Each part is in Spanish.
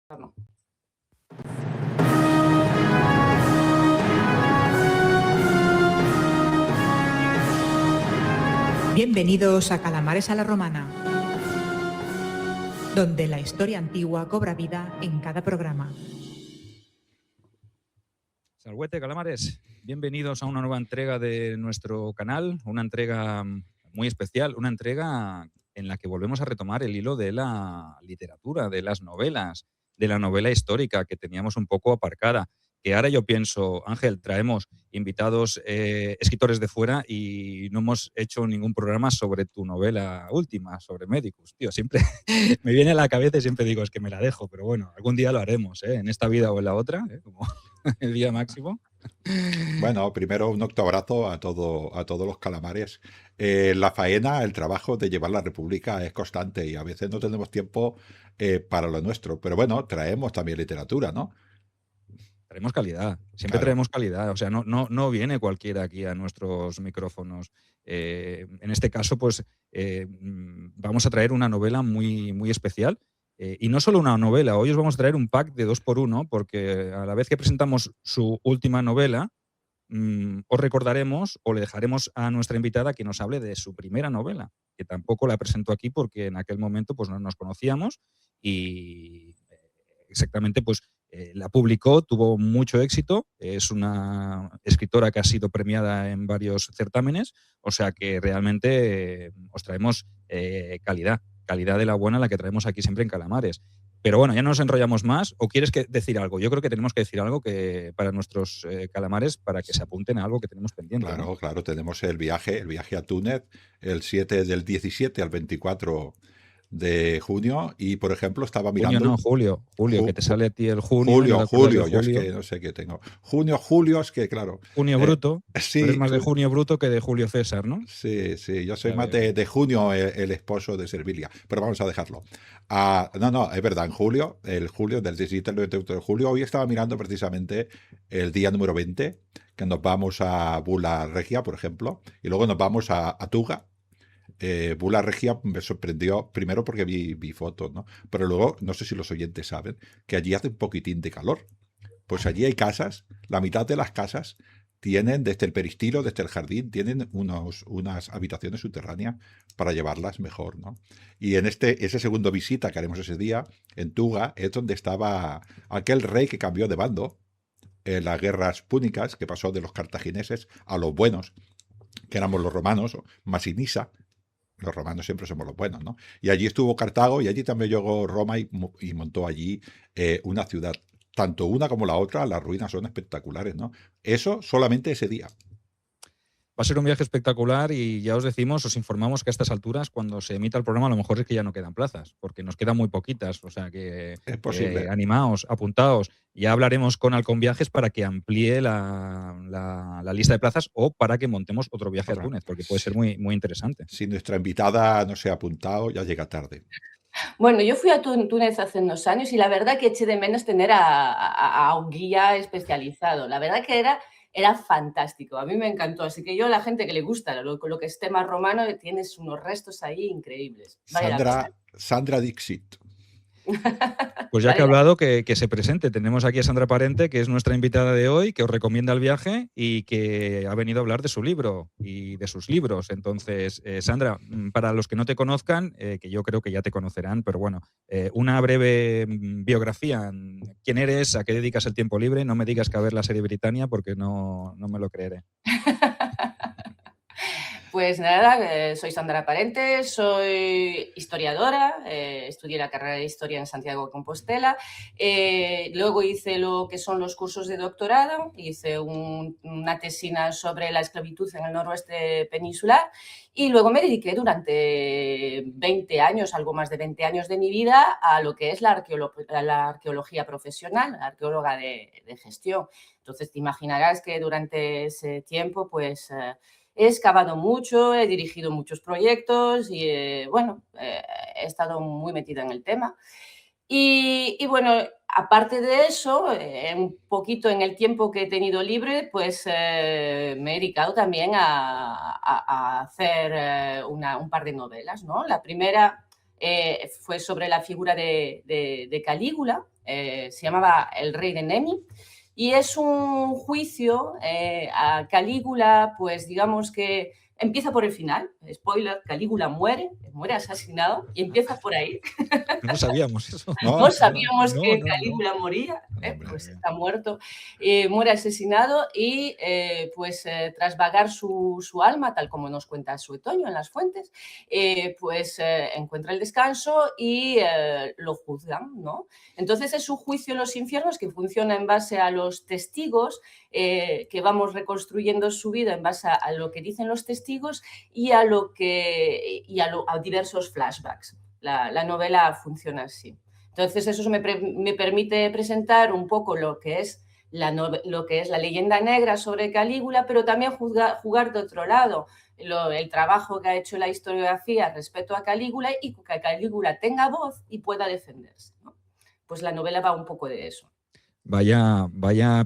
No. Bienvenidos a Calamares a la Romana, donde la historia antigua cobra vida en cada programa. Salhuete, calamares, bienvenidos a una nueva entrega de nuestro canal, una entrega muy especial, una entrega en la que volvemos a retomar el hilo de la literatura, de las novelas, de la novela histórica que teníamos un poco aparcada. Que ahora yo pienso, Ángel, traemos invitados escritores de fuera y no hemos hecho ningún programa sobre tu novela última, sobre Medicus. Tío, siempre me viene a la cabeza y siempre digo, es que me la dejo, pero bueno, algún día lo haremos, en esta vida o en la otra, como el día máximo. Bueno, primero un octoabrazo a todos los calamares. La faena, el trabajo de llevar la República es constante y a veces no tenemos tiempo para lo nuestro. Pero bueno, traemos también literatura, ¿no? Traemos calidad, siempre Claro. traemos calidad. O sea, no viene cualquiera aquí a nuestros micrófonos. En este caso, pues vamos a traer una novela muy, muy especial. Y no solo una novela, hoy os vamos a traer un pack de 2x1, porque a la vez que presentamos su última novela, os recordaremos o le dejaremos a nuestra invitada que nos hable de su primera novela, que tampoco la presentó aquí porque en aquel momento pues, no nos conocíamos y exactamente pues la publicó, tuvo mucho éxito, es una escritora que ha sido premiada en varios certámenes, o sea que realmente os traemos calidad de la buena, la que traemos aquí siempre en Calamares. Pero bueno, ya no nos enrollamos más. ¿O quieres decir algo? Yo creo que tenemos que decir algo que para nuestros calamares, para que se apunten a algo que tenemos pendiente. Claro, ¿no? claro, tenemos el viaje a Túnez, del 17 al 24 de junio y, por ejemplo, estaba mirando... Junio no, julio, que te sale a ti el junio. Julio, yo es que no sé qué tengo. Julio, es que claro. Junio bruto, Sí, pero es más de junio bruto que de Julio César, ¿no? Sí, yo soy Ya más veo. de junio, el esposo de Servilia, pero vamos a dejarlo. No, es verdad, el julio del 17 al 28 de julio, hoy estaba mirando precisamente el día número 20, que nos vamos a Bula Regia, por ejemplo, y luego nos vamos a Tuga. Bula Regia me sorprendió primero porque vi fotos, ¿no? Pero luego, no sé si los oyentes saben, que allí hace un poquitín de calor. Pues allí hay casas, la mitad de las casas tienen, desde el peristilo, desde el jardín, tienen unas habitaciones subterráneas para llevarlas mejor, ¿no? Y en ese segundo visita que haremos ese día, en Tuga, es donde estaba aquel rey que cambió de bando en las guerras púnicas, que pasó de los cartagineses a los buenos, que éramos los romanos, Masinisa. Los romanos siempre somos los buenos, ¿no? Y allí estuvo Cartago y allí también llegó Roma y montó allí una ciudad. Tanto una como la otra, las ruinas son espectaculares, ¿no? Eso solamente ese día. Va a ser un viaje espectacular y ya os decimos, os informamos que a estas alturas, cuando se emita el programa, a lo mejor es que ya no quedan plazas, porque nos quedan muy poquitas. O sea que Es posible. animaos, apuntaos. Ya hablaremos con Halcón Viajes para que amplíe la lista de plazas o para que montemos otro viaje a Túnez, porque puede ser muy, muy interesante. Si nuestra invitada no se ha apuntado, ya llega tarde. Bueno, yo fui a Túnez hace unos años y la verdad que eché de menos tener a un guía especializado. La verdad que era fantástico, a mí me encantó. Así que yo, a la gente que le gusta lo que es tema romano, tienes unos restos ahí increíbles. Vale la pena. Sandra Dixit. Pues ya Vale que ha la hablado, que se presente. Tenemos aquí a Sandra Parente, que es nuestra invitada de hoy, que os recomienda el viaje y que ha venido a hablar de su libro y de sus libros. Entonces, Sandra, para los que no te conozcan, que yo creo que ya te conocerán, pero bueno, una breve biografía. ¿Quién eres? ¿A qué dedicas el tiempo libre? No me digas que a ver la serie Britannia porque no me lo creeré. Pues nada, soy Sandra Parente, soy historiadora, estudié la carrera de Historia en Santiago de Compostela, luego hice lo que son los cursos de doctorado, hice una tesina sobre la esclavitud en el noroeste peninsular y luego me dediqué durante 20 años, algo más de 20 años de mi vida, a lo que es la arqueología profesional, la arqueóloga de gestión. Entonces te imaginarás que durante ese tiempo, pues... he excavado mucho, he dirigido muchos proyectos y, he estado muy metida en el tema. Y bueno, aparte de eso, un poquito en el tiempo que he tenido libre, pues me he dedicado también a hacer un par de novelas, ¿no? La primera fue sobre la figura de Calígula, se llamaba El rey de Nemi, y es un juicio a Calígula, pues digamos que empieza por el final. Spoiler, Calígula muere asesinado y empieza por ahí. No lo sabíamos eso. No sabíamos No, que no, no. Calígula moría, Hombre, pues está muerto, muere asesinado y tras vagar su alma, tal como nos cuenta Suetonio en las fuentes, encuentra el descanso y lo juzgan, ¿no? Entonces es un juicio en los infiernos que funciona en base a los testigos, que vamos reconstruyendo su vida en base a lo que dicen los testigos y a diversos flashbacks. La novela funciona así. Entonces, eso me permite presentar un poco lo que es la leyenda negra sobre Calígula, pero también jugar de otro lado, el trabajo que ha hecho la historiografía respecto a Calígula y que Calígula tenga voz y pueda defenderse, ¿no? Pues la novela va un poco de eso. Vaya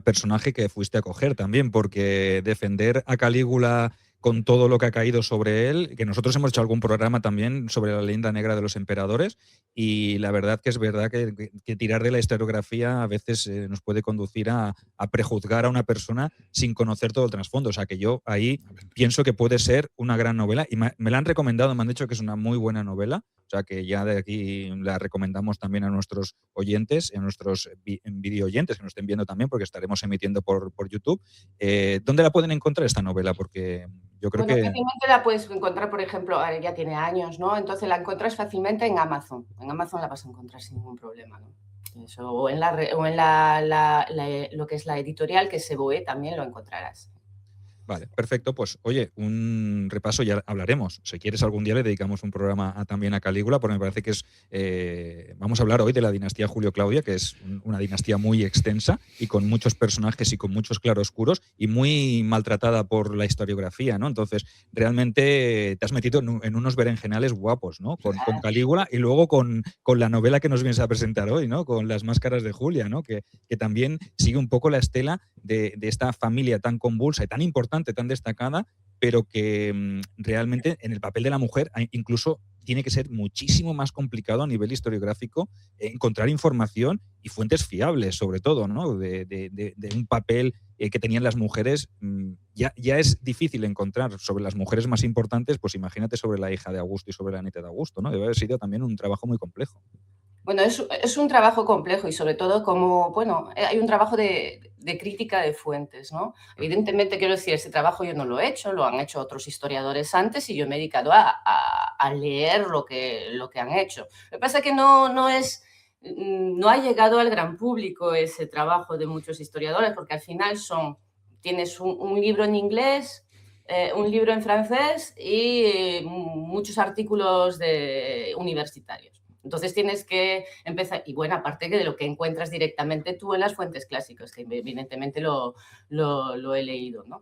personaje que fuiste a coger también, porque defender a Calígula con todo lo que ha caído sobre él, que nosotros hemos hecho algún programa también sobre la leyenda negra de los emperadores, y la verdad que es verdad que tirar de la historiografía a veces nos puede conducir a prejuzgar a una persona sin conocer todo el trasfondo. O sea que yo ahí pienso que puede ser una gran novela, y me la han recomendado, me han dicho que es una muy buena novela. O sea que ya de aquí la recomendamos también a nuestros oyentes, a nuestros video oyentes que nos estén viendo también, porque estaremos emitiendo por YouTube. ¿Dónde la pueden encontrar esta novela? Porque yo creo que... Fácilmente la puedes encontrar, por ejemplo, ya tiene años, ¿no? Entonces la encuentras fácilmente en Amazon. En Amazon la vas a encontrar sin ningún problema, ¿no? Eso, o en lo que es la editorial, que es Seboe, también lo encontrarás. Vale, perfecto. Pues oye, un repaso, ya hablaremos. Si quieres algún día le dedicamos un programa también a Calígula, porque me parece que es... vamos a hablar hoy de la dinastía Julio-Claudia, que es una dinastía muy extensa y con muchos personajes y con muchos claroscuros y muy maltratada por la historiografía, ¿no? Entonces, realmente te has metido en unos berenjenales guapos, ¿no? Con Calígula y luego con la novela que nos vienes a presentar hoy, ¿no? Con Las máscaras de Julia, ¿no? Que también sigue un poco la estela de esta familia tan convulsa y tan importante, tan destacada, pero que realmente en el papel de la mujer incluso tiene que ser muchísimo más complicado a nivel historiográfico encontrar información y fuentes fiables, sobre todo, ¿no? De un papel que tenían las mujeres. Ya es difícil encontrar sobre las mujeres más importantes, pues imagínate sobre la hija de Augusto y sobre la nieta de Augusto, ¿no? Debe haber sido también un trabajo muy complejo. Bueno, es un trabajo complejo y sobre todo hay un trabajo de crítica de fuentes, ¿no? Evidentemente, quiero decir, ese trabajo yo no lo he hecho, lo han hecho otros historiadores antes y yo me he dedicado a leer lo que han hecho. Lo que pasa es que no ha llegado al gran público ese trabajo de muchos historiadores, porque al final tienes un libro en inglés, un libro en francés y muchos artículos universitarios. Entonces tienes que empezar, y bueno, aparte de lo que encuentras directamente tú en las fuentes clásicas, que evidentemente lo he leído, ¿no?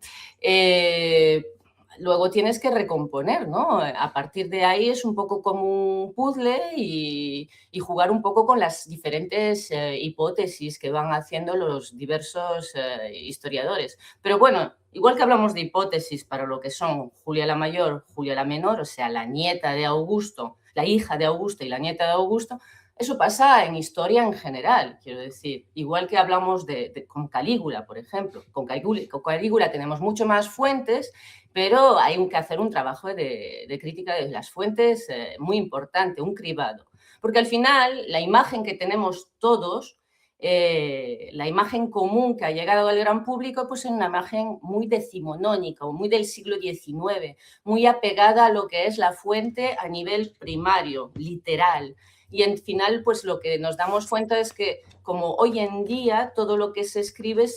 Luego tienes que recomponer, ¿no? A partir de ahí es un poco como un puzzle y jugar un poco con las diferentes hipótesis que van haciendo los diversos historiadores. Pero bueno, igual que hablamos de hipótesis para lo que son Julia la Mayor, Julia la Menor, o sea, la nieta de Augusto, la hija de Augusto y la nieta de Augusto, eso pasa en historia en general, quiero decir. Igual que hablamos con Calígula, por ejemplo. Con Calígula tenemos mucho más fuentes, pero hay que hacer un trabajo de crítica de las fuentes muy importante, un cribado. Porque al final, la imagen que tenemos todos, la imagen común que ha llegado al gran público, pues es una imagen muy decimonónica o muy del siglo XIX, muy apegada a lo que es la fuente a nivel primario, literal. Y al final, pues lo que nos damos cuenta es que, como hoy en día, todo lo que se escribe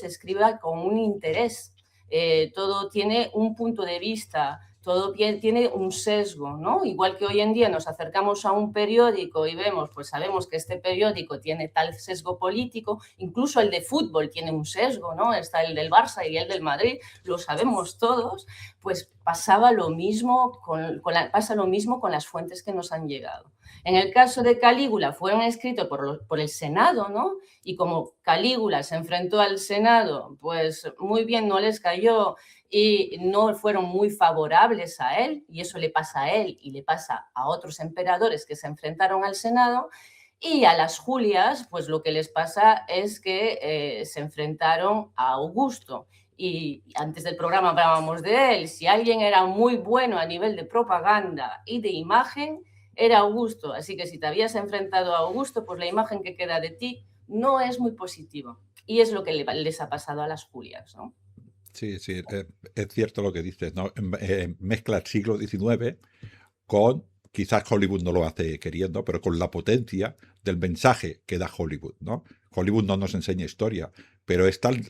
con un interés. Todo tiene un punto de vista, todo tiene un sesgo, ¿no? Igual que hoy en día nos acercamos a un periódico y sabemos que este periódico tiene tal sesgo político, incluso el de fútbol tiene un sesgo, ¿no? Está el del Barça y el del Madrid, lo sabemos todos, pues pasa lo mismo con las fuentes que nos han llegado. En el caso de Calígula fueron escritos por el Senado, ¿no? Y como Calígula se enfrentó al Senado, pues muy bien no les cayó y no fueron muy favorables a él, y eso le pasa a él y le pasa a otros emperadores que se enfrentaron al Senado. Y a las Julias, pues lo que les pasa es que se enfrentaron a Augusto. Y antes del programa hablábamos de él. Si alguien era muy bueno a nivel de propaganda y de imagen, era Augusto. Así que si te habías enfrentado a Augusto, pues la imagen que queda de ti no es muy positiva. Y es lo que les ha pasado a las Julias, ¿no? Sí, sí, es cierto lo que dices, ¿no? Mezcla el siglo XIX con, quizás Hollywood no lo hace queriendo, pero con la potencia del mensaje que da Hollywood, ¿no? Hollywood no nos enseña historia, pero es tal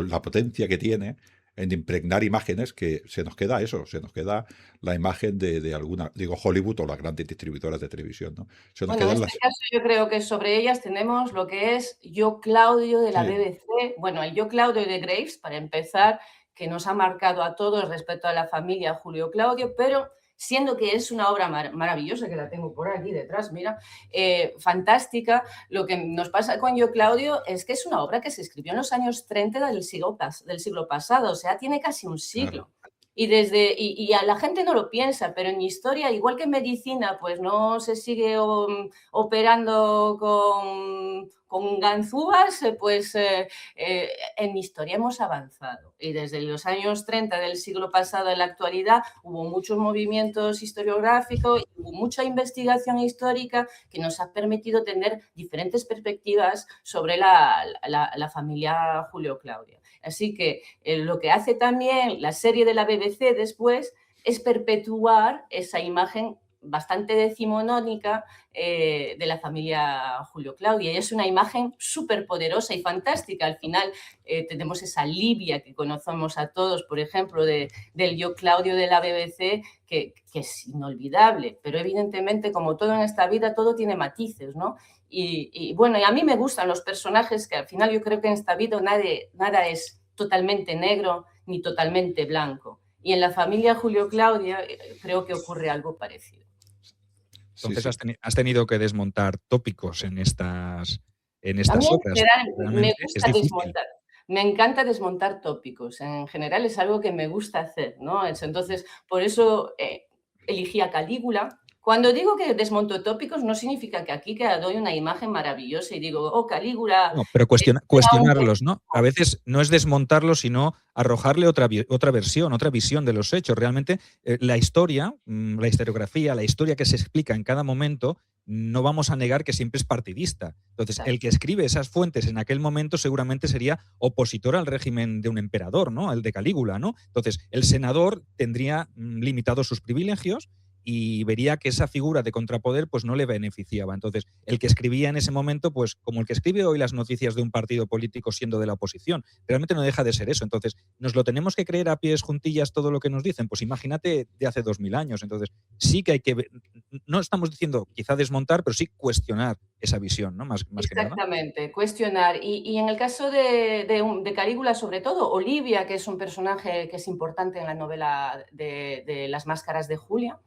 la potencia que tiene en impregnar imágenes que se nos queda eso, se nos queda la imagen de alguna, digo Hollywood o las grandes distribuidoras de televisión, ¿no? Se nos Bueno, en quedan este caso yo creo que sobre ellas tenemos lo que es Yo Claudio de la Sí, BBC, bueno, el Yo Claudio de Graves, para empezar, que nos ha marcado a todos respecto a la familia Julio Claudio, pero siendo que es una obra maravillosa, que la tengo por aquí detrás, mira, fantástica, lo que nos pasa con Yo Claudio es que es una obra que se escribió en los años 30 del siglo pasado, o sea, tiene casi un claro. siglo. Y a la gente no lo piensa, pero en historia, igual que en medicina, pues no se sigue operando con ganzúas, en historia hemos avanzado. Y desde los años 30 del siglo pasado en la actualidad hubo muchos movimientos historiográficos, hubo mucha investigación histórica que nos ha permitido tener diferentes perspectivas sobre la familia Julio Claudio. Así que lo que hace también la serie de la BBC después es perpetuar esa imagen bastante decimonónica de la familia Julio Claudio. Y es una imagen súper poderosa y fantástica. Al final tenemos esa Livia que conocemos a todos, por ejemplo, del Yo Claudio de la BBC, que es inolvidable. Pero evidentemente, como todo en esta vida, todo tiene matices, ¿no? Y bueno, y a mí me gustan los personajes que al final yo creo que en esta vida nada es totalmente negro ni totalmente blanco. Y en la familia Julio Claudia creo que ocurre algo parecido. Sí, Entonces sí. has tenido que desmontar tópicos en estas A mí en obras. general me Realmente es gusta difícil. desmontar. Me encanta desmontar tópicos. En general es algo que me gusta hacer, ¿no? Entonces, por eso elegí a Calígula. Cuando digo que desmonto tópicos, no significa que aquí que doy una imagen maravillosa y digo, oh, Calígula, No, pero era un cuestionarlos, ¿no? A veces no es desmontarlos, sino arrojarle otra versión, otra visión de los hechos. Realmente la historia, la historiografía, la historia que se explica en cada momento, no vamos a negar que siempre es partidista. Entonces, el que escribe esas fuentes en aquel momento seguramente sería opositor al régimen de un emperador, ¿no? El de Calígula, ¿no? Entonces, el senador tendría limitados sus privilegios y vería que esa figura de contrapoder pues no le beneficiaba. Entonces, el que escribía en ese momento, pues como el que escribe hoy las noticias de un partido político siendo de la oposición, realmente no deja de ser eso. Entonces, ¿nos lo tenemos que creer a pies juntillas todo lo que nos dicen? Pues imagínate de hace 2000 años. Entonces, sí que hay que, no estamos diciendo quizá desmontar, pero sí cuestionar esa visión, ¿no? Más que nada. Exactamente, cuestionar. Y en el caso de Calígula, sobre todo, Olivia, que es un personaje que es importante en la novela de Las Máscaras de Julia,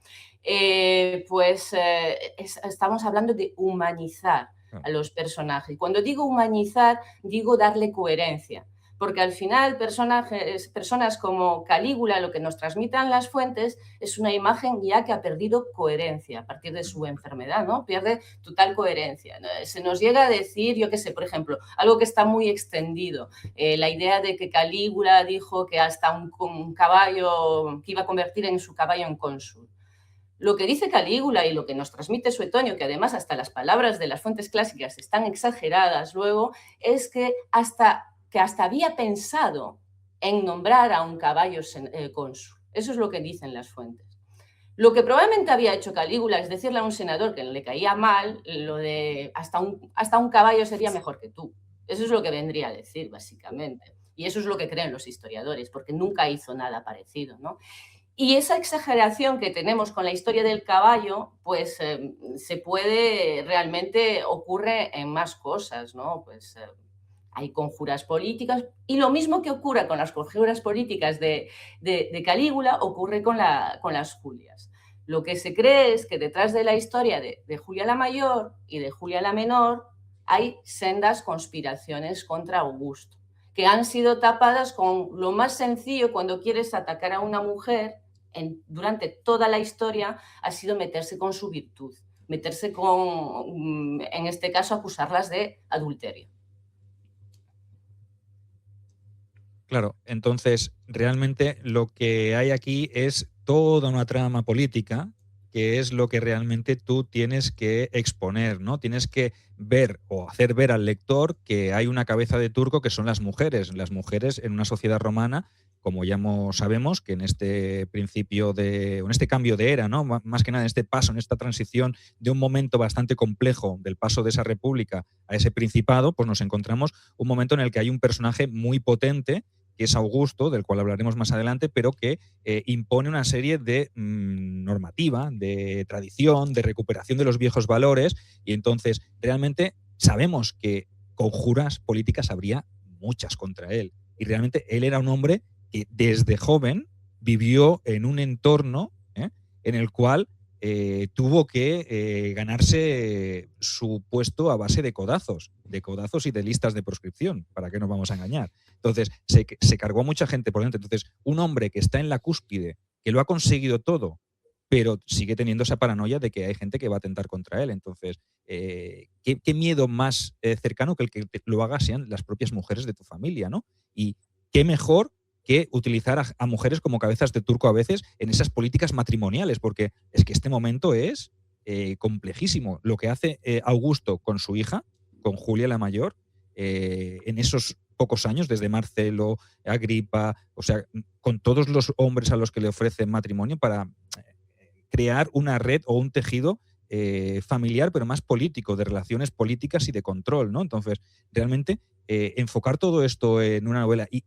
estamos hablando de humanizar a los personajes. Cuando digo humanizar, digo darle coherencia. Porque al final personas como Calígula, lo que nos transmitan las fuentes es una imagen ya que ha perdido coherencia a partir de su enfermedad, ¿no? Pierde total coherencia. Se nos llega a decir, yo qué sé, por ejemplo, algo que está muy extendido, la idea de que Calígula dijo que hasta un caballo, que iba a convertir en su caballo en cónsul. Lo que dice Calígula y lo que nos transmite Suetonio, que además hasta las palabras de las fuentes clásicas están exageradas luego, es que hasta había pensado en nombrar a un caballo cónsul. Eso es lo que dicen las fuentes. Lo que probablemente había hecho Calígula es decirle a un senador que le caía mal lo de hasta un caballo sería mejor que tú. Eso es lo que vendría a decir, básicamente. Y eso es lo que creen los historiadores, porque nunca hizo nada parecido, ¿no? Y esa exageración que tenemos con la historia del caballo, pues se puede, realmente ocurre en más cosas, ¿no? Pues hay conjuras políticas y lo mismo que ocurre con las conjuras políticas de Calígula ocurre con las Julias. Lo que se cree es que detrás de la historia de Julia la Mayor y de Julia la Menor hay sendas conspiraciones contra Augusto, que han sido tapadas con lo más sencillo cuando quieres atacar a una mujer. Durante toda la historia ha sido meterse con su virtud, meterse con, en este caso, acusarlas de adulterio. Claro, entonces realmente lo que hay aquí es toda una trama política que es lo que realmente tú tienes que exponer, ¿no? Tienes que ver o hacer ver al lector que hay una cabeza de turco que son las mujeres. Las mujeres en una sociedad romana, como ya sabemos, que en este principio en este cambio de era, ¿no? Más que nada en este paso, en esta transición de un momento bastante complejo del paso de esa república a ese principado, pues nos encontramos un momento en el que hay un personaje muy potente, que es Augusto, del cual hablaremos más adelante, pero que impone una serie de normativa, de tradición, de recuperación de los viejos valores, y entonces realmente sabemos que conjuras políticas habría muchas contra él. Y realmente él era un hombre que desde joven vivió en un entorno en el cual tuvo que ganarse su puesto a base de codazos y de listas de proscripción, ¿para qué nos vamos a engañar? Entonces, se cargó a mucha gente por dentro. Entonces, un hombre que está en la cúspide, que lo ha conseguido todo, pero sigue teniendo esa paranoia de que hay gente que va a atentar contra él. Entonces, ¿qué miedo más cercano que el que lo haga sean las propias mujeres de tu familia, ¿no? Y qué mejor que utilizar a mujeres como cabezas de turco a veces en esas políticas matrimoniales, porque es que este momento es complejísimo. Lo que hace Augusto con su hija, con Julia la Mayor, en esos pocos años, desde Marcelo, Agripa, o sea, con todos los hombres a los que le ofrecen matrimonio para crear una red o un tejido familiar, pero más político, de relaciones políticas y de control, ¿no? Entonces, realmente, enfocar todo esto en una novela y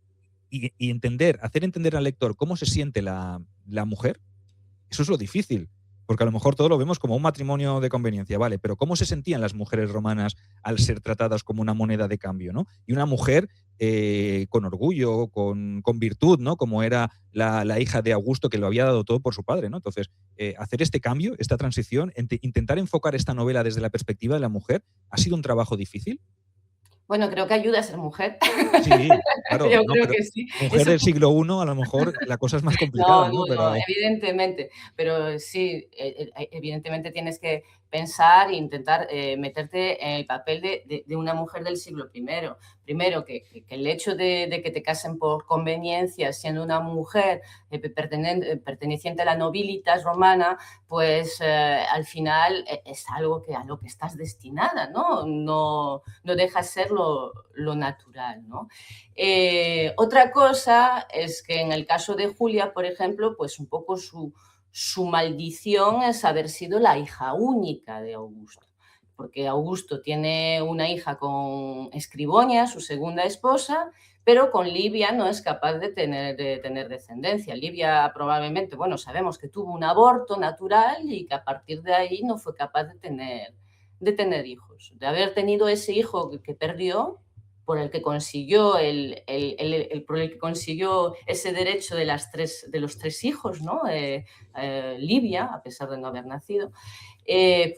hacer entender al lector cómo se siente la mujer, eso es lo difícil. Porque a lo mejor todo lo vemos como un matrimonio de conveniencia, ¿vale? Pero ¿cómo se sentían las mujeres romanas al ser tratadas como una moneda de cambio, ¿no? Y una mujer con orgullo, con virtud, ¿no? Como era la hija de Augusto, que lo había dado todo por su padre, ¿no? Entonces, hacer este cambio, esta transición, intentar enfocar esta novela desde la perspectiva de la mujer, ¿ha sido un trabajo difícil? Bueno, creo que ayuda a ser mujer. Sí, claro. Yo No, creo pero que sí. mujer del siglo I, a lo mejor la cosa es más complicada, ¿no? No, evidentemente. Pero sí, evidentemente tienes que pensar e intentar meterte en el papel de una mujer del siglo I. Primero, que el hecho de que te casen por conveniencia, siendo una mujer perteneciente a la nobilitas romana, pues al final es algo a lo que estás destinada, ¿no? No deja ser lo natural, ¿no? Otra cosa es que en el caso de Julia, por ejemplo, pues un poco su maldición es haber sido la hija única de Augusto, porque Augusto tiene una hija con Escribonia, su segunda esposa, pero con Livia no es capaz de tener descendencia. Livia probablemente, bueno, sabemos que tuvo un aborto natural y que a partir de ahí no fue capaz de tener hijos. De haber tenido ese hijo que perdió, por el que consiguió por el que consiguió ese derecho de los tres hijos, ¿no? Livia, a pesar de no haber nacido,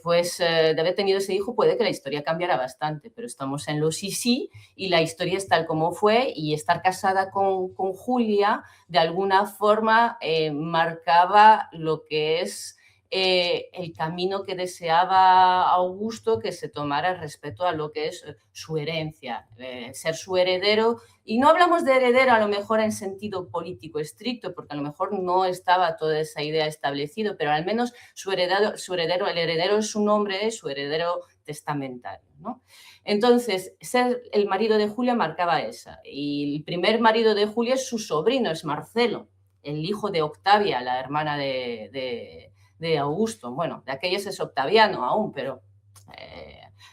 pues de haber tenido ese hijo puede que la historia cambiara bastante, pero estamos en los sí y la historia es tal como fue, y estar casada con Julia de alguna forma marcaba lo que es el camino que deseaba Augusto que se tomara respecto a lo que es su herencia, ser su heredero. Y no hablamos de heredero a lo mejor en sentido político estricto, porque a lo mejor no estaba toda esa idea establecida, pero al menos el heredero es su nombre, su heredero testamentario, ¿no? Entonces, ser el marido de Julia marcaba esa. Y el primer marido de Julia es su sobrino, es Marcelo, el hijo de Octavia, la hermana de Augusto. Bueno, de aquellos es Octaviano aún, pero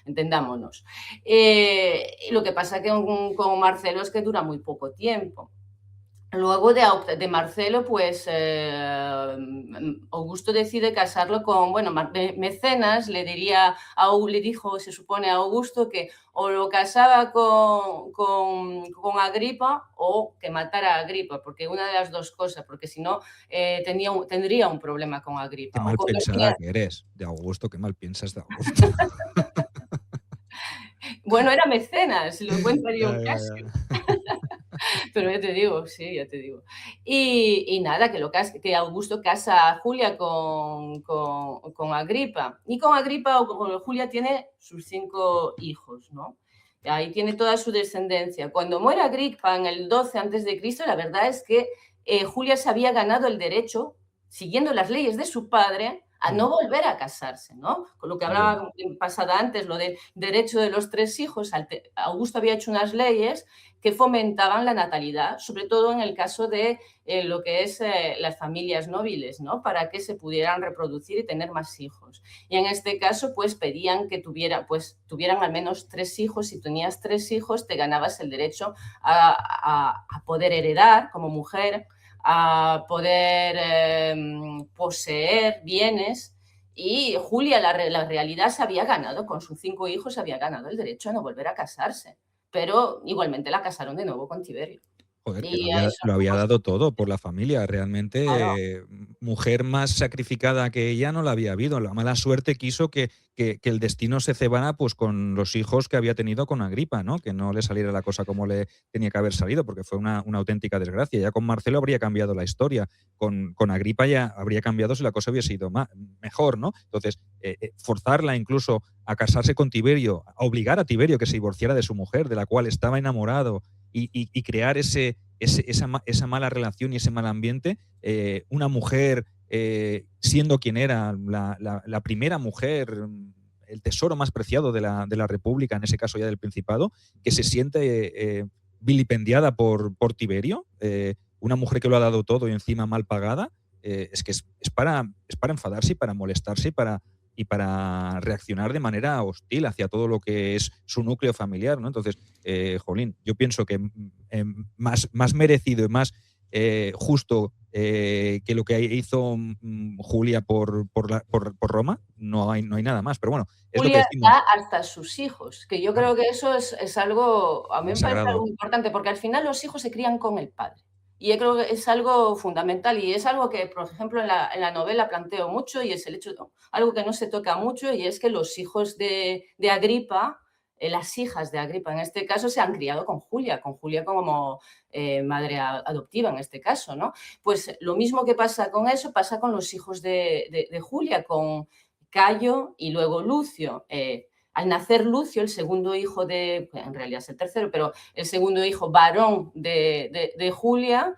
entendámonos. Lo que pasa que con Marcelo es que dura muy poco tiempo. Luego de Marcelo, pues Augusto decide casarlo con, bueno, Mecenas le dijo, se supone a Augusto, que o lo casaba con Agripa o que matara a Agripa, porque una de las dos cosas, porque si no tendría un problema con Qué Agripa. O mal convertía. pensada que eres de Augusto, qué mal piensas de Augusto. Bueno, era Mecenas, lo cuenta Ya, un ya, Casio. ya. Pero ya te digo, sí, ya te digo. Y nada, que Augusto casa a Julia con Agripa. Y con Agripa o con Julia tiene sus 5 hijos, ¿no? Ahí tiene toda su descendencia. Cuando muere Agripa en el 12 a.C., la verdad es que Julia se había ganado el derecho, siguiendo las leyes de su padre, a no volver a casarse, ¿no? Con lo que Ya. hablaba pasada antes, lo del derecho de los 3 hijos. Augusto había hecho unas leyes que fomentaban la natalidad, sobre todo en el caso de lo que es las familias nobles, ¿no? Para que se pudieran reproducir y tener más hijos. Y en este caso, pues pedían que tuvieran al menos 3 hijos. Si tenías 3 hijos, te ganabas el derecho a poder heredar como mujer, a poder poseer bienes. Y Julia, la realidad, se había ganado, con sus 5 hijos, se había ganado el derecho a no volver a casarse. Pero igualmente la casaron de nuevo con Tiberio. Joder, que Y a eso, lo había dado todo por la familia. claro, Realmente, mujer más sacrificada que ella no la había habido. La mala suerte quiso que el destino se cebara pues, con los hijos que había tenido con Agripa, ¿no? Que no le saliera la cosa como le tenía que haber salido, porque fue una auténtica desgracia. Ya con Marcelo habría cambiado la historia. Con Agripa ya habría cambiado si la cosa hubiese sido mejor, ¿no? Entonces, forzarla incluso a casarse con Tiberio, a obligar a Tiberio que se divorciara de su mujer, de la cual estaba enamorado, y crear esa mala relación y ese mal ambiente, una mujer siendo quien era la primera mujer, el tesoro más preciado de la República, en ese caso ya del Principado, que se siente vilipendiada por Tiberio, una mujer que lo ha dado todo y encima mal pagada, es que es para enfadarse y para molestarse y para reaccionar de manera hostil hacia todo lo que es su núcleo familiar, ¿no? Entonces, jolín, yo pienso que más merecido y más justo que lo que hizo Julia por Roma, no hay nada más. Pero bueno, es lo que Julia da decimos. hasta sus hijos, que yo Claro, creo que eso es algo, a mí me parece algo sagrado. importante, porque al final los hijos se crían con el padre. Y yo creo que es algo fundamental y es algo que, por ejemplo, en la novela planteo mucho, y es el hecho, algo que no se toca mucho, y es que los hijos de Agripa, las hijas de Agripa en este caso, se han criado con Julia como madre adoptiva en este caso, ¿no? Pues lo mismo que pasa con eso, pasa con los hijos de Julia, con Cayo y luego Lucio. Al nacer Lucio, el segundo hijo en realidad es el tercero, pero el segundo hijo varón de Julia,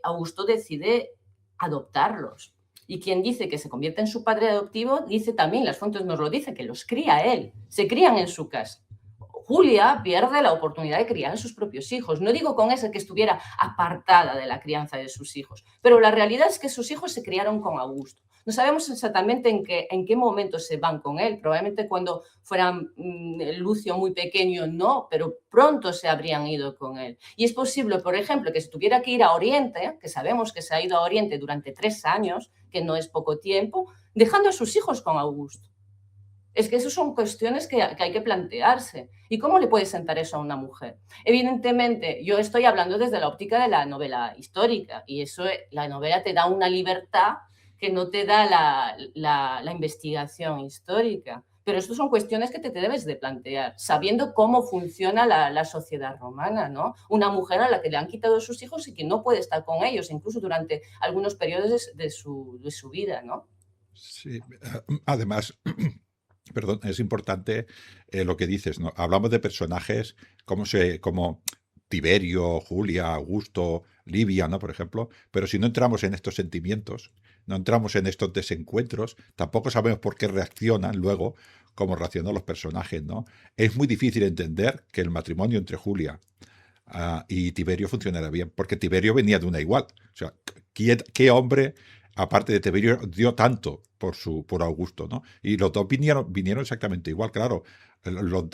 Augusto decide adoptarlos. Y quien dice que se convierte en su padre adoptivo, dice también, las fuentes nos lo dicen, que los cría él, se crían en su casa. Julia pierde la oportunidad de criar a sus propios hijos. No digo con eso que estuviera apartada de la crianza de sus hijos, pero la realidad es que sus hijos se criaron con Augusto. No sabemos exactamente en qué momento se van con él. Probablemente cuando fueran Lucio muy pequeño, no, pero pronto se habrían ido con él. Y es posible, por ejemplo, que se tuviera que ir a Oriente, que sabemos que se ha ido a Oriente durante 3 años, que no es poco tiempo, dejando a sus hijos con Augusto. Es que esas son cuestiones que hay que plantearse. ¿Y cómo le puede sentar eso a una mujer? Evidentemente, yo estoy hablando desde la óptica de la novela histórica, y eso, la novela te da una libertad que no te da la investigación histórica. Pero estas son cuestiones que te debes de plantear, sabiendo cómo funciona la sociedad romana, ¿no? Una mujer a la que le han quitado sus hijos y que no puede estar con ellos, incluso durante algunos periodos de su vida, ¿no? Sí, además, perdón, es importante lo que dices, ¿no? Hablamos de personajes como Tiberio, Julia, Augusto, Livia, ¿no? Por ejemplo, pero si no entramos en estos sentimientos, no entramos en estos desencuentros, tampoco sabemos por qué reaccionan luego, como reaccionan los personajes, ¿no? Es muy difícil entender que el matrimonio entre Julia y Tiberio funcionara bien, porque Tiberio venía de una igual. O sea, ¿qué hombre aparte de Tiberio, dio tanto por Augusto, ¿no? Y los dos vinieron exactamente igual, claro.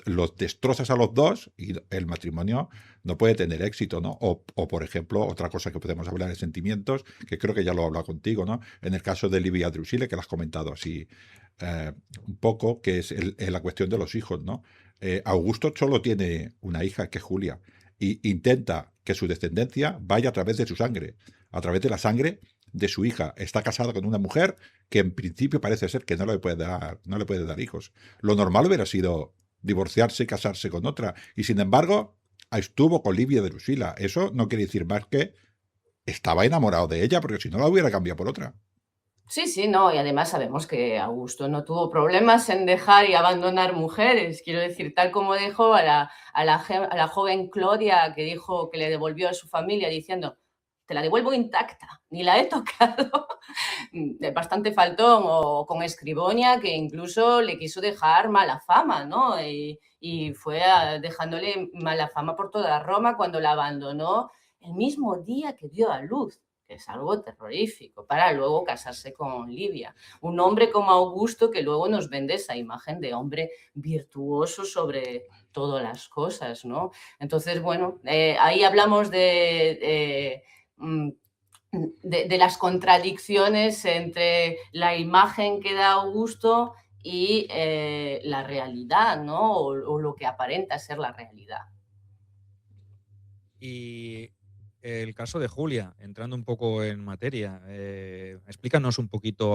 Los destrozas a los dos y el matrimonio no puede tener éxito, ¿no? O, por ejemplo, otra cosa que podemos hablar de sentimientos, que creo que ya lo he hablado contigo, ¿no? En el caso de Livia Drusila, que lo has comentado así un poco, que es la cuestión de los hijos, ¿no? Augusto solo tiene una hija, que es Julia, y intenta que su descendencia vaya a través de su sangre, a través de la sangre de su hija. Está casado con una mujer que en principio parece ser que no le puede dar hijos. Lo normal hubiera sido divorciarse y casarse con otra. Y sin embargo, estuvo con Livia Drusila. Eso no quiere decir más que estaba enamorado de ella, porque si no la hubiera cambiado por otra. Sí, sí, no, y además sabemos que Augusto no tuvo problemas en dejar y abandonar mujeres. Quiero decir, tal como dejó a la joven Clodia, que dijo que le devolvió a su familia diciendo, te la devuelvo intacta, ni la he tocado. Bastante faltón, o con Escribonia, que incluso le quiso dejar mala fama, ¿no? Y fue dejándole mala fama por toda Roma cuando la abandonó el mismo día que dio a luz, que es algo terrorífico, para luego casarse con Livia. Un hombre como Augusto que luego nos vende esa imagen de hombre virtuoso sobre todas las cosas, ¿no? Entonces, bueno, ahí hablamos de las contradicciones entre la imagen que da Augusto y la realidad, ¿no? O lo que aparenta ser la realidad. Y el caso de Julia, entrando un poco en materia, explícanos un poquito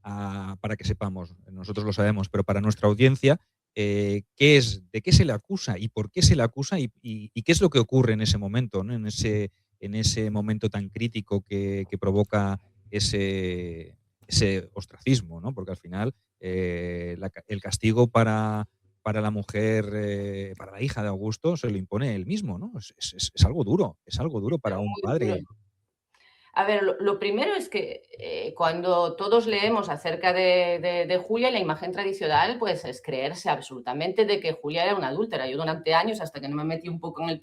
para que sepamos, nosotros lo sabemos, pero para nuestra audiencia, de qué se le acusa y por qué se le acusa y qué es lo que ocurre en ese momento, ¿no? En ese momento tan crítico que provoca ese ostracismo, ¿no? Porque al final el castigo para la mujer, para la hija de Augusto, se lo impone él mismo, ¿no? Es algo duro para un Muy duro. padre. A ver, lo primero es que cuando todos leemos acerca de Julia, la imagen tradicional pues es creerse absolutamente de que Julia era una adúltera. Yo durante años, hasta que no me metí un poco en el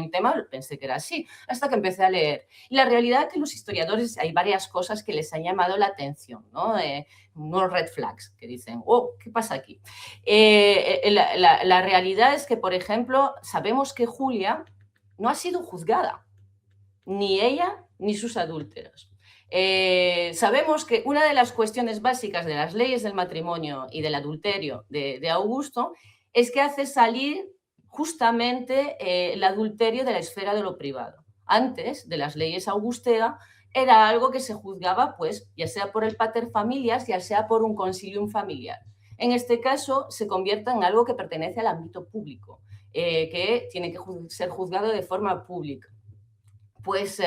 tema, pensé que era así, hasta que empecé a leer. Y la realidad es que los historiadores, hay varias cosas que les han llamado la atención, ¿no? Unos red flags que dicen, oh, ¿qué pasa aquí? La realidad es que, por ejemplo, sabemos que Julia no ha sido juzgada, ni ella ni sus adúlteros. Sabemos que una de las cuestiones básicas de las leyes del matrimonio y del adulterio de Augusto es que hace salir justamente el adulterio de la esfera de lo privado. Antes de las leyes augusteas era algo que se juzgaba, pues, ya sea por el pater familias, ya sea por un concilium familiar. En este caso se convierte en algo que pertenece al ámbito público, que tiene que ser juzgado de forma pública. Pues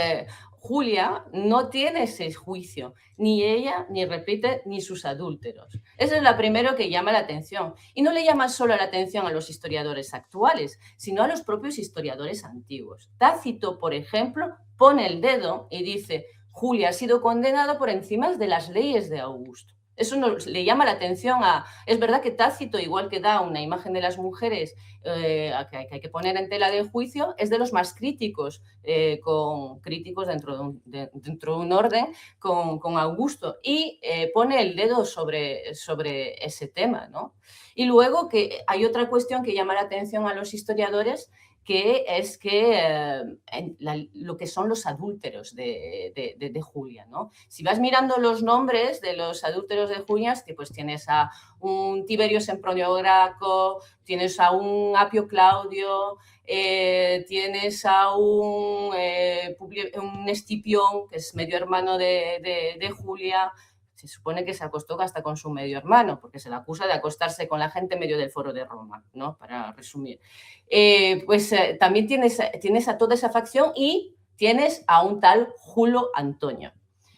Julia no tiene ese juicio, ni ella, ni repite, ni sus adúlteros. Eso es lo primero que llama la atención. Y no le llama solo la atención a los historiadores actuales, sino a los propios historiadores antiguos. Tácito, por ejemplo, pone el dedo y dice, Julia ha sido condenada por encima de las leyes de Augusto. Eso le llama la atención a... Es verdad que Tácito, igual que da una imagen de las mujeres que hay que poner en tela de juicio, es de los más críticos, críticos dentro de un orden con Augusto, y pone el dedo sobre ese tema, ¿no? Y luego que hay otra cuestión que llama la atención a los historiadores, que es que lo que son los adúlteros de Julia, ¿no? Si vas mirando los nombres de los adúlteros de Julia, pues tienes a un Tiberio Sempronio Graco, tienes a un Apio Claudio, tienes a un Escipión, que es medio hermano de Julia. Se supone que se acostó hasta con su medio hermano, porque se le acusa de acostarse con la gente en medio del foro de Roma, ¿no? Para resumir. También tienes a toda esa facción y tienes a un tal Julio Antonio.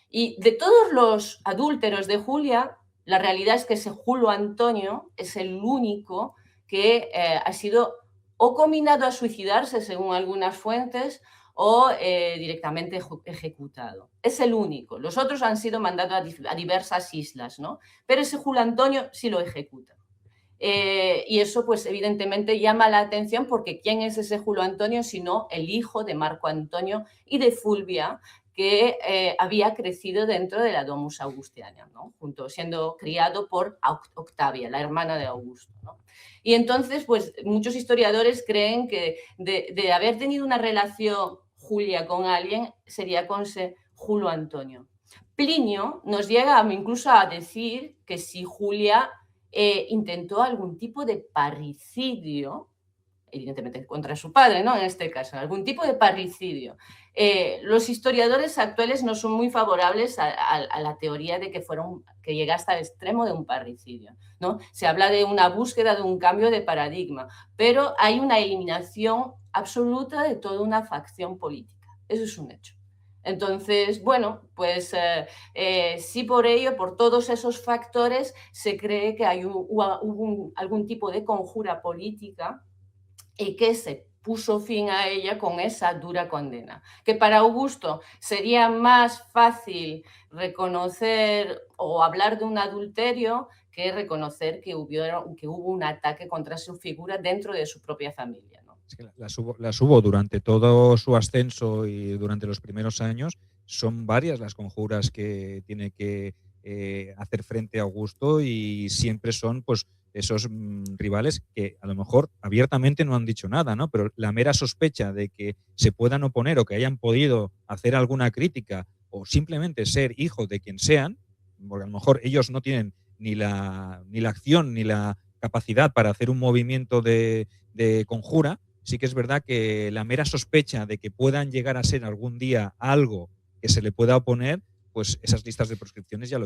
Y de todos los adúlteros de Julia, la realidad es que ese Julio Antonio es el único que ha sido o combinado a suicidarse, según algunas fuentes, o directamente ejecutado. Es el único. Los otros han sido mandados a diversas islas, ¿no? Pero ese Julio Antonio sí lo ejecuta. Y eso, pues, evidentemente llama la atención, porque ¿quién es ese Julio Antonio sino el hijo de Marco Antonio y de Fulvia, que había crecido dentro de la Domus Augustiana, ¿no? Siendo criado por Octavia, la hermana de Augusto, ¿no? Y entonces, pues muchos historiadores creen que de haber tenido una relación Julia con alguien, sería con Julio Antonio. Plinio nos llega incluso a decir que si Julia intentó algún tipo de parricidio, evidentemente contra su padre, ¿no? En este caso, algún tipo de parricidio. Los historiadores actuales no son muy favorables a la teoría de que llega hasta el extremo de un parricidio, ¿no? Se habla de una búsqueda de un cambio de paradigma, pero hay una eliminación absoluta de toda una facción política. Eso es un hecho. Entonces, bueno, pues sí, por ello, por todos esos factores, se cree que hubo algún tipo de conjura política y que se puso fin a ella con esa dura condena. Que para Augusto sería más fácil reconocer o hablar de un adulterio que reconocer que hubo un ataque contra su figura dentro de su propia familia, ¿no? Es que las hubo durante todo su ascenso y durante los primeros años. Son varias las conjuras que tiene que hacer frente a Augusto, y siempre son pues esos rivales que a lo mejor abiertamente no han dicho nada, ¿no? Pero la mera sospecha de que se puedan oponer o que hayan podido hacer alguna crítica o simplemente ser hijos de quien sean, porque a lo mejor ellos no tienen ni la acción ni la capacidad para hacer un movimiento de conjura, sí que es verdad que la mera sospecha de que puedan llegar a ser algún día algo que se le pueda oponer, pues esas listas de proscripciones ya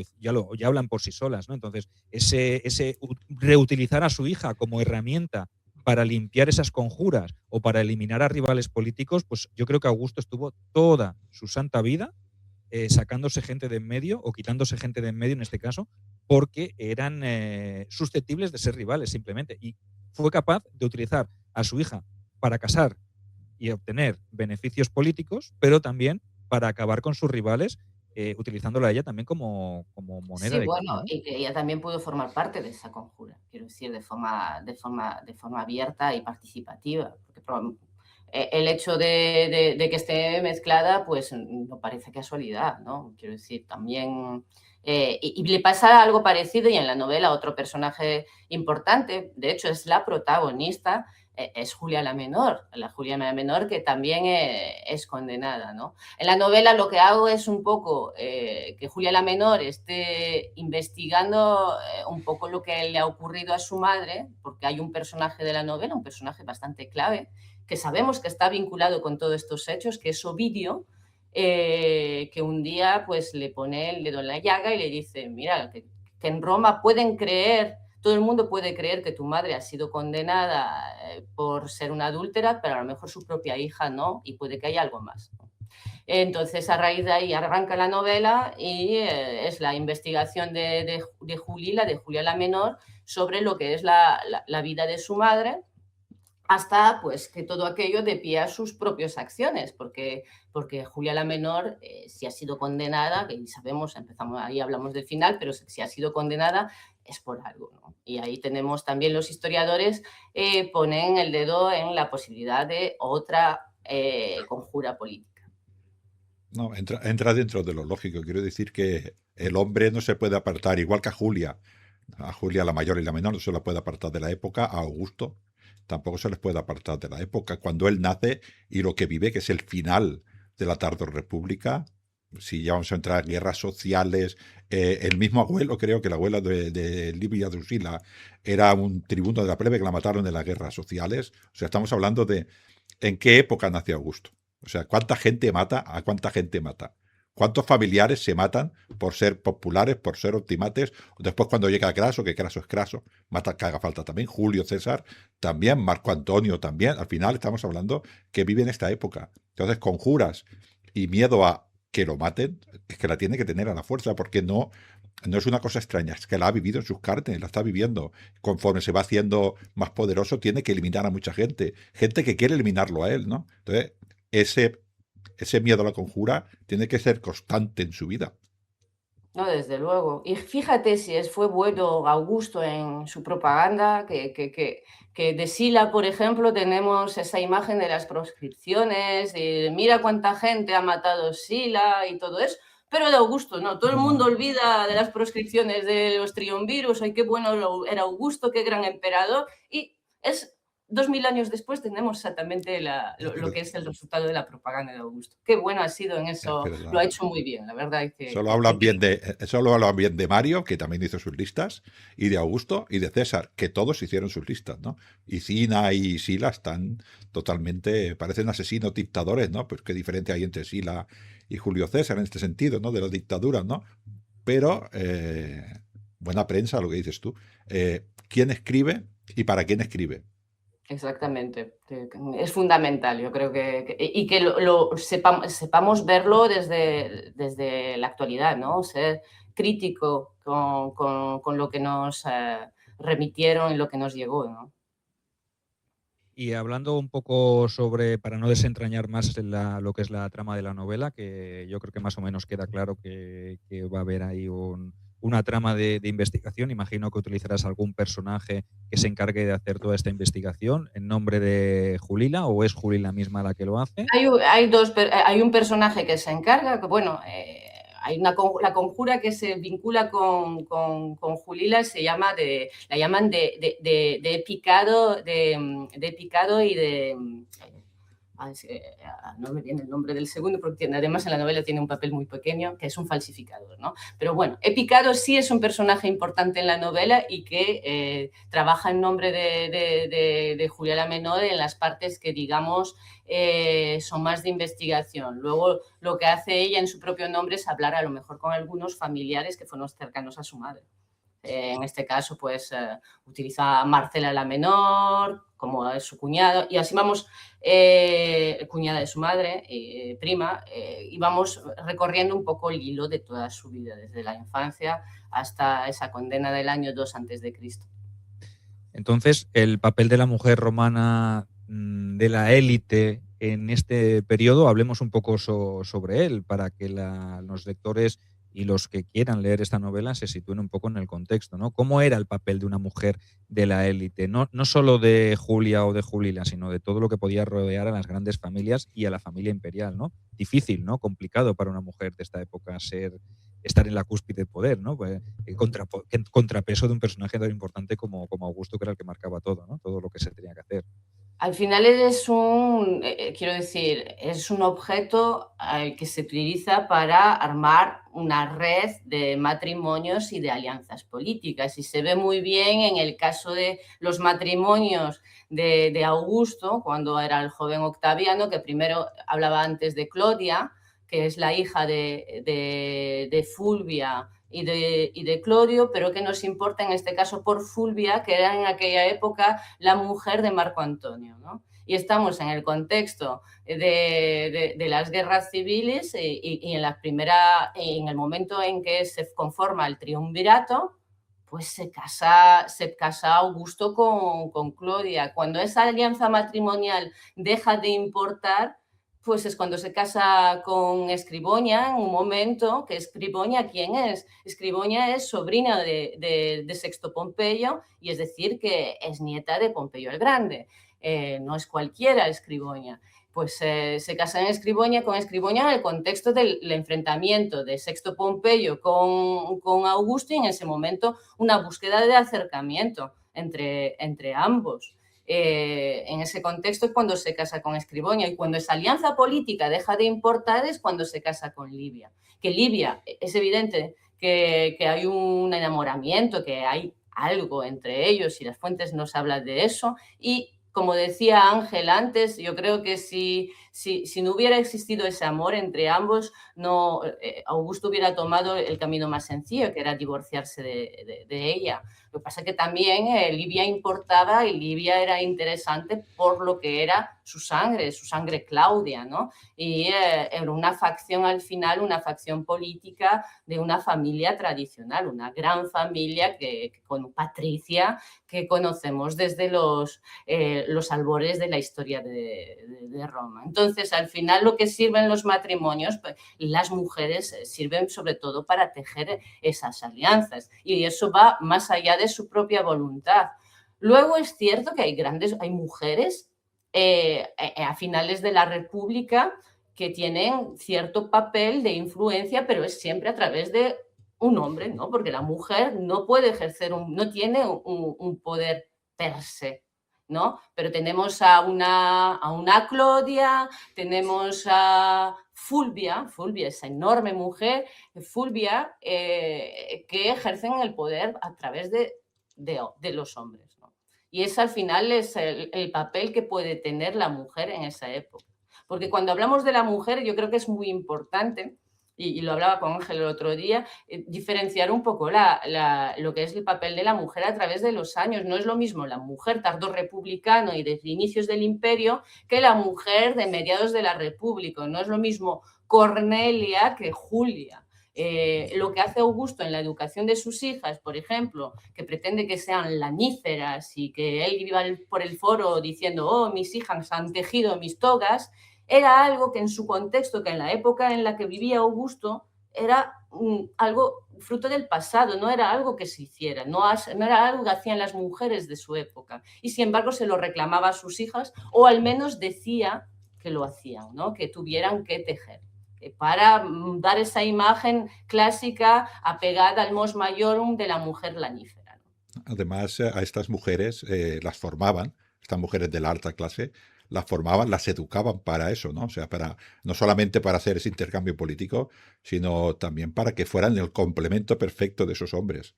hablan por sí solas, ¿no? Entonces, ese reutilizar a su hija como herramienta para limpiar esas conjuras o para eliminar a rivales políticos, pues yo creo que Augusto estuvo toda su santa vida sacándose gente de en medio o quitándose gente de en medio en este caso, porque eran susceptibles de ser rivales simplemente. Y fue capaz de utilizar a su hija para casar y obtener beneficios políticos, pero también para acabar con sus rivales, utilizándola a ella también como moneda Sí, de bueno, cambio, ¿no? y que ella también pudo formar parte de esa conjura, quiero decir, de forma abierta y participativa. Porque el hecho de que esté mezclada, pues no parece casualidad, ¿no? Quiero decir, también... y le pasa algo parecido, y en la novela otro personaje importante, de hecho es la protagonista, es Julia la Menor, que también es condenada, ¿no? En la novela lo que hago es un poco que Julia la Menor esté investigando un poco lo que le ha ocurrido a su madre, porque hay un personaje de la novela, un personaje bastante clave, que sabemos que está vinculado con todos estos hechos, que es Ovidio, que un día pues le pone el dedo en la llaga y le dice, mira, que en Roma todo el mundo puede creer que tu madre ha sido condenada por ser una adúltera, pero a lo mejor su propia hija no, y puede que haya algo más, ¿no? Entonces, a raíz de ahí arranca la novela y es la investigación de Julia la Menor, sobre lo que es la vida de su madre, hasta pues que todo aquello dé pie a sus propias acciones, porque Julia la Menor, si ha sido condenada, que sabemos, ahí hablamos del final, pero si ha sido condenada es por algo, ¿no? Y ahí tenemos también los historiadores ponen el dedo en la posibilidad de otra conjura política. No, entra dentro de lo lógico. Quiero decir que el hombre no se puede apartar, igual que a Julia la mayor y la menor, no se la puede apartar de la época. A Augusto tampoco se les puede apartar de la época. Cuando él nace y lo que vive, que es el final de la Tardorrepública, si ya vamos a entrar en guerras sociales, el mismo abuelo, creo que el abuelo de Livia Drusila era un tribuno de la plebe que la mataron en las guerras sociales. O sea, estamos hablando de en qué época nació Augusto. O sea, ¿cuánta gente mata? ¿A cuánta gente mata? ¿Cuántos familiares se matan por ser populares, por ser optimates? Después cuando llega Craso, que Craso es Craso, mata que haga falta también. Julio César también, Marco Antonio también. Al final estamos hablando que vive en esta época. Entonces, conjuras y miedo a que lo maten, es que la tiene que tener a la fuerza, porque no es una cosa extraña, es que la ha vivido en sus carnes, la está viviendo. Conforme se va haciendo más poderoso, tiene que eliminar a mucha gente que quiere eliminarlo a él, ¿no? Entonces, ese miedo a la conjura tiene que ser constante en su vida. No, desde luego. Y fíjate si fue bueno Augusto en su propaganda, que de Sila, por ejemplo, tenemos esa imagen de las proscripciones, de mira cuánta gente ha matado Sila y todo eso, pero de Augusto no. Todo el mundo olvida de las proscripciones de los triunviros, ay, qué bueno era Augusto, qué gran emperador, y es 2000 años después tenemos exactamente Es lo que verdad. es el resultado de la propaganda de Augusto. Qué bueno ha sido en Es eso, lo verdad. ha hecho muy bien, la verdad es Solo que hablan bien solo hablan bien de Mario, que también hizo sus listas, y de Augusto y de César, que todos hicieron sus listas, ¿no? Y Cina y Sila están totalmente, parecen asesinos dictadores, ¿no? Pues qué diferencia hay entre Sila y Julio César en este sentido, ¿no? De las dictaduras, ¿no? Pero buena prensa, lo que dices tú. ¿Quién escribe y para quién escribe? exactamente, es fundamental, yo creo y que sepamos verlo desde la actualidad, ¿no? Ser crítico con lo que nos remitieron y lo que nos llegó, ¿no? Y hablando un poco sobre, para no desentrañar más lo que es la trama de la novela, que yo creo que más o menos queda claro que va a haber ahí una trama de investigación. Imagino que utilizarás algún personaje que se encargue de hacer toda esta investigación en nombre de Julila, o es Julila misma la que lo hace. Hay un personaje que se encarga, que bueno, hay la conjura que se vincula con Julila, la llaman de picado, de picado y de... no me viene el nombre del segundo, porque además en la novela tiene un papel muy pequeño, que es un falsificador, ¿no? Pero bueno, Epicado sí es un personaje importante en la novela y que trabaja en nombre de Juliana Menor en las partes que, digamos, son más de investigación. Luego, lo que hace ella en su propio nombre es hablar a lo mejor con algunos familiares que fueron cercanos a su madre. En este caso, pues utiliza a Marcela la Menor, como es su cuñado, y así vamos, cuñada de su madre, prima, y vamos recorriendo un poco el hilo de toda su vida, desde la infancia hasta esa condena del año 2 antes de Cristo. Entonces, el papel de la mujer romana, de la élite en este periodo, hablemos un poco sobre él, para que los lectores y los que quieran leer esta novela se sitúen un poco en el contexto, ¿no? ¿Cómo era el papel de una mujer de la élite? No solo de Julia o de Julila, sino de todo lo que podía rodear a las grandes familias y a la familia imperial, ¿no? Difícil, ¿no? Complicado para una mujer de esta época estar en la cúspide de poder, ¿no? Pues, contrapeso de un personaje tan importante como Augusto, que era el que marcaba todo, ¿no? Todo lo que se tenía que hacer. Al final quiero decir, es un objeto que se utiliza para armar una red de matrimonios y de alianzas políticas. Y se ve muy bien en el caso de los matrimonios de Augusto, cuando era el joven Octaviano, que primero hablaba antes de Clodia, que es la hija de Fulvia y de Clodio, pero que nos importa en este caso por Fulvia, que era en aquella época la mujer de Marco Antonio, ¿no? Y estamos en el contexto de las guerras civiles y en el momento en que se conforma el triunvirato, pues se casa Augusto con Clodia. Cuando esa alianza matrimonial deja de importar, pues es cuando se casa con Escribonia, en un momento que Escribonia, ¿quién es? Escribonia es sobrina de Sexto Pompeyo, y es decir, que es nieta de Pompeyo el Grande. No es cualquiera Escribonia. Pues se casa con Escribonia en el contexto del enfrentamiento de Sexto Pompeyo con Augusto, y en ese momento una búsqueda de acercamiento entre ambos. En ese contexto es cuando se casa con Escribonia, y cuando esa alianza política deja de importar es cuando se casa con Livia. Que Livia, es evidente que hay un enamoramiento, que hay algo entre ellos, y las fuentes nos hablan de eso, y como decía Ángel antes, yo creo que si no hubiera existido ese amor entre ambos, Augusto hubiera tomado el camino más sencillo, que era divorciarse de ella. Lo que pasa es que también Livia importaba y Livia era interesante por lo que era su sangre Claudia, ¿no? Y era una facción al final, una facción política de una familia tradicional, una gran familia con Patricia que conocemos desde los albores de la historia de Roma. Entonces, al final lo que sirven los matrimonios, pues, las mujeres sirven sobre todo para tejer esas alianzas y eso va más allá de su propia voluntad. Luego es cierto que hay mujeres a finales de la República que tienen cierto papel de influencia, pero es siempre a través de un hombre, ¿no? Porque la mujer no puede ejercer, no tiene un poder per se, ¿no? Pero tenemos a una Clodia, tenemos a Fulvia, esa enorme mujer, Fulvia, que ejercen el poder a través de los hombres, ¿no? Y ese al final es el papel que puede tener la mujer en esa época. Porque cuando hablamos de la mujer, yo creo que es muy importante, y lo hablaba con Ángel el otro día, diferenciar un poco lo que es el papel de la mujer a través de los años. No es lo mismo la mujer tardorrepublicano y desde inicios del imperio que la mujer de mediados de la república. No es lo mismo Cornelia que Julia. Lo que hace Augusto en la educación de sus hijas, por ejemplo, que pretende que sean laníferas y que él iba por el foro diciendo, oh, mis hijas han tejido mis togas, era algo que en su contexto, que en la época en la que vivía Augusto, era algo fruto del pasado, no era algo que se hiciera, no era algo que hacían las mujeres de su época. Y sin embargo se lo reclamaba a sus hijas, o al menos decía que lo hacían, ¿no? Que tuvieran que tejer, para dar esa imagen clásica apegada al mos maiorum de la mujer lanífera, ¿no? Además, a estas mujeres las formaban, estas mujeres de la alta clase, las formaban, las educaban para eso, ¿no? O sea, no solamente para hacer ese intercambio político, sino también para que fueran el complemento perfecto de esos hombres.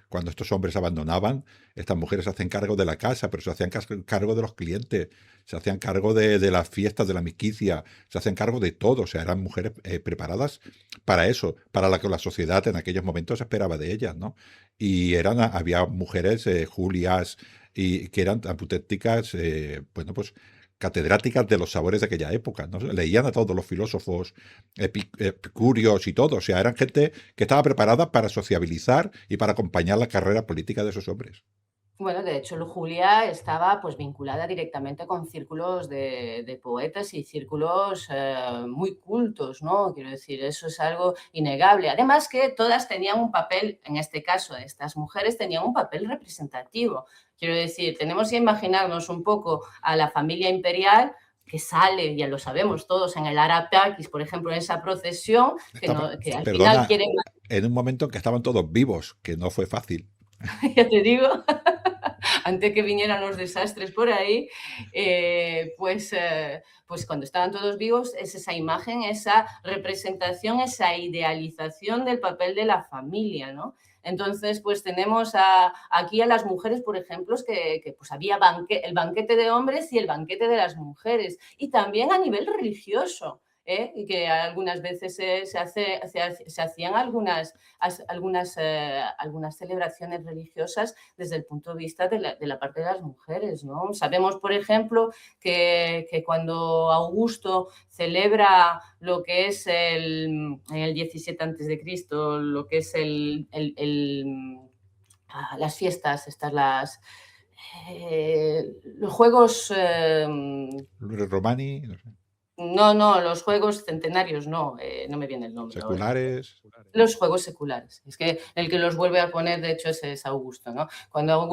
Cuando estos hombres abandonaban, estas mujeres se hacían cargo de la casa, pero se hacían cargo de los clientes, se hacían cargo de las fiestas, de la miquicia, se hacían cargo de todo. O sea, eran mujeres preparadas para eso, para lo que la sociedad en aquellos momentos esperaba de ellas, ¿no? Y había mujeres, Julias, y que eran aputécticas, bueno, pues catedráticas de los sabores de aquella época, ¿no? Leían a todos los filósofos epicúreos y todo. O sea, eran gente que estaba preparada para sociabilizar y para acompañar la carrera política de esos hombres. Bueno, de hecho, Julia estaba pues vinculada directamente con círculos de poetas y círculos muy cultos, ¿no? Quiero decir, eso es algo innegable. Además que todas tenían un papel, en este caso, estas mujeres tenían un papel representativo. Quiero decir, tenemos que imaginarnos un poco a la familia imperial que sale, ya lo sabemos todos, en el Arapakis, por ejemplo, en esa procesión, que al final quieren... En un momento en que estaban todos vivos, que no fue fácil. Ya te digo, antes que vinieran los desastres por ahí, pues cuando estaban todos vivos, es esa imagen, esa representación, esa idealización del papel de la familia, ¿no? Entonces, pues tenemos aquí a las mujeres, por ejemplo, que pues había el banquete de hombres y el banquete de las mujeres, y también a nivel religioso. Y que algunas veces se hacían algunas celebraciones religiosas desde el punto de vista de la parte de las mujeres, ¿no? Sabemos, por ejemplo, que cuando Augusto celebra lo que es en el 17 a.C., lo que es las fiestas, los Juegos... Romani, no sé. No, los juegos centenarios no me viene el nombre. Seculares. Ahora. Los juegos seculares. Es que el que los vuelve a poner, de hecho, es Augusto, ¿no? Cuando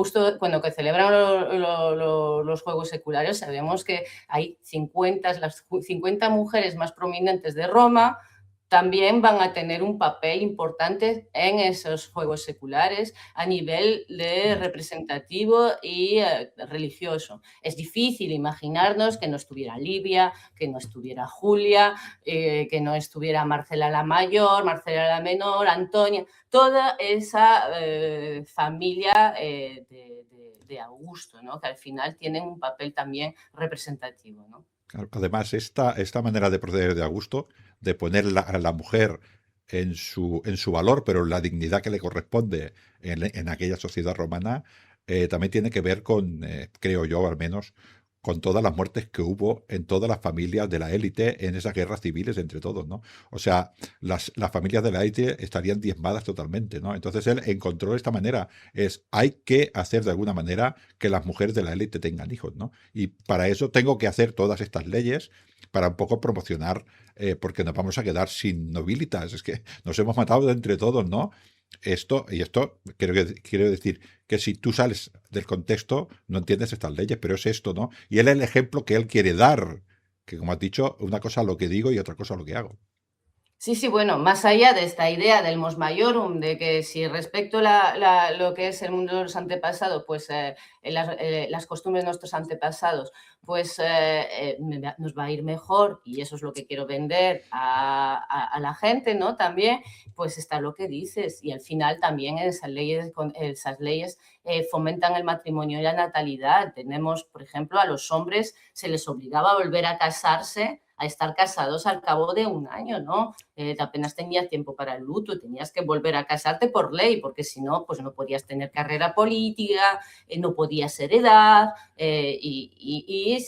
que celebran los juegos seculares, sabemos que hay las 50 mujeres más prominentes de Roma también van a tener un papel importante en esos juegos seculares a nivel de representativo y religioso. Es difícil imaginarnos que no estuviera Livia, que no estuviera Julia, que no estuviera Marcela la Mayor, Marcela la Menor, Antonia, toda esa familia de Augusto, ¿no? Que al final tienen un papel también representativo, ¿no? Además, esta manera de proceder de Augusto, de poner a la mujer en su valor, pero la dignidad que le corresponde en aquella sociedad romana, también tiene que ver con, creo yo al menos, con todas las muertes que hubo en todas las familias de la élite en esas guerras civiles entre todos, ¿no? O sea, las familias de la élite estarían diezmadas totalmente, ¿no? Entonces él encontró esta manera, hay que hacer de alguna manera que las mujeres de la élite tengan hijos, ¿no? Y para eso tengo que hacer todas estas leyes para un poco promocionar, porque nos vamos a quedar sin nobilitas, es que nos hemos matado entre todos, ¿no? Esto quiero decir que si tú sales del contexto no entiendes estas leyes, pero es esto, ¿no? Y él es el ejemplo que él quiere dar, que como has dicho, una cosa lo que digo y otra cosa lo que hago. Sí, sí, bueno, más allá de esta idea del mos maiorum, de que si respecto lo que es el mundo de los antepasados, pues las costumbres de nuestros antepasados, pues nos va a ir mejor, y eso es lo que quiero vender a la gente, ¿no? También, pues está lo que dices, y al final también esas leyes fomentan el matrimonio y la natalidad. Tenemos, por ejemplo, a los hombres se les obligaba a volver a casarse, a estar casados al cabo de un año, ¿no? Apenas tenías tiempo para el luto, tenías que volver a casarte por ley, porque si no, pues no podías tener carrera política, no podías heredar,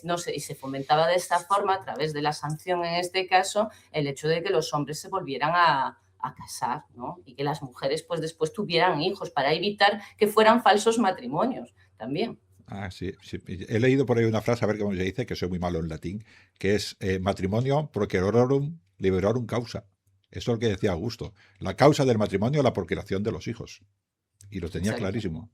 no sé, y se fomentaba de esta forma, a través de la sanción en este caso, el hecho de que los hombres se volvieran a casar, ¿no? Y que las mujeres pues después tuvieran hijos, para evitar que fueran falsos matrimonios también. Ah, sí, sí. He leído por ahí una frase, a ver cómo se dice, que soy muy malo en latín, que es matrimonio procreorum liberorum causa. Eso es lo que decía Augusto. La causa del matrimonio es la procreación de los hijos. Y lo tenía Exacto. clarísimo.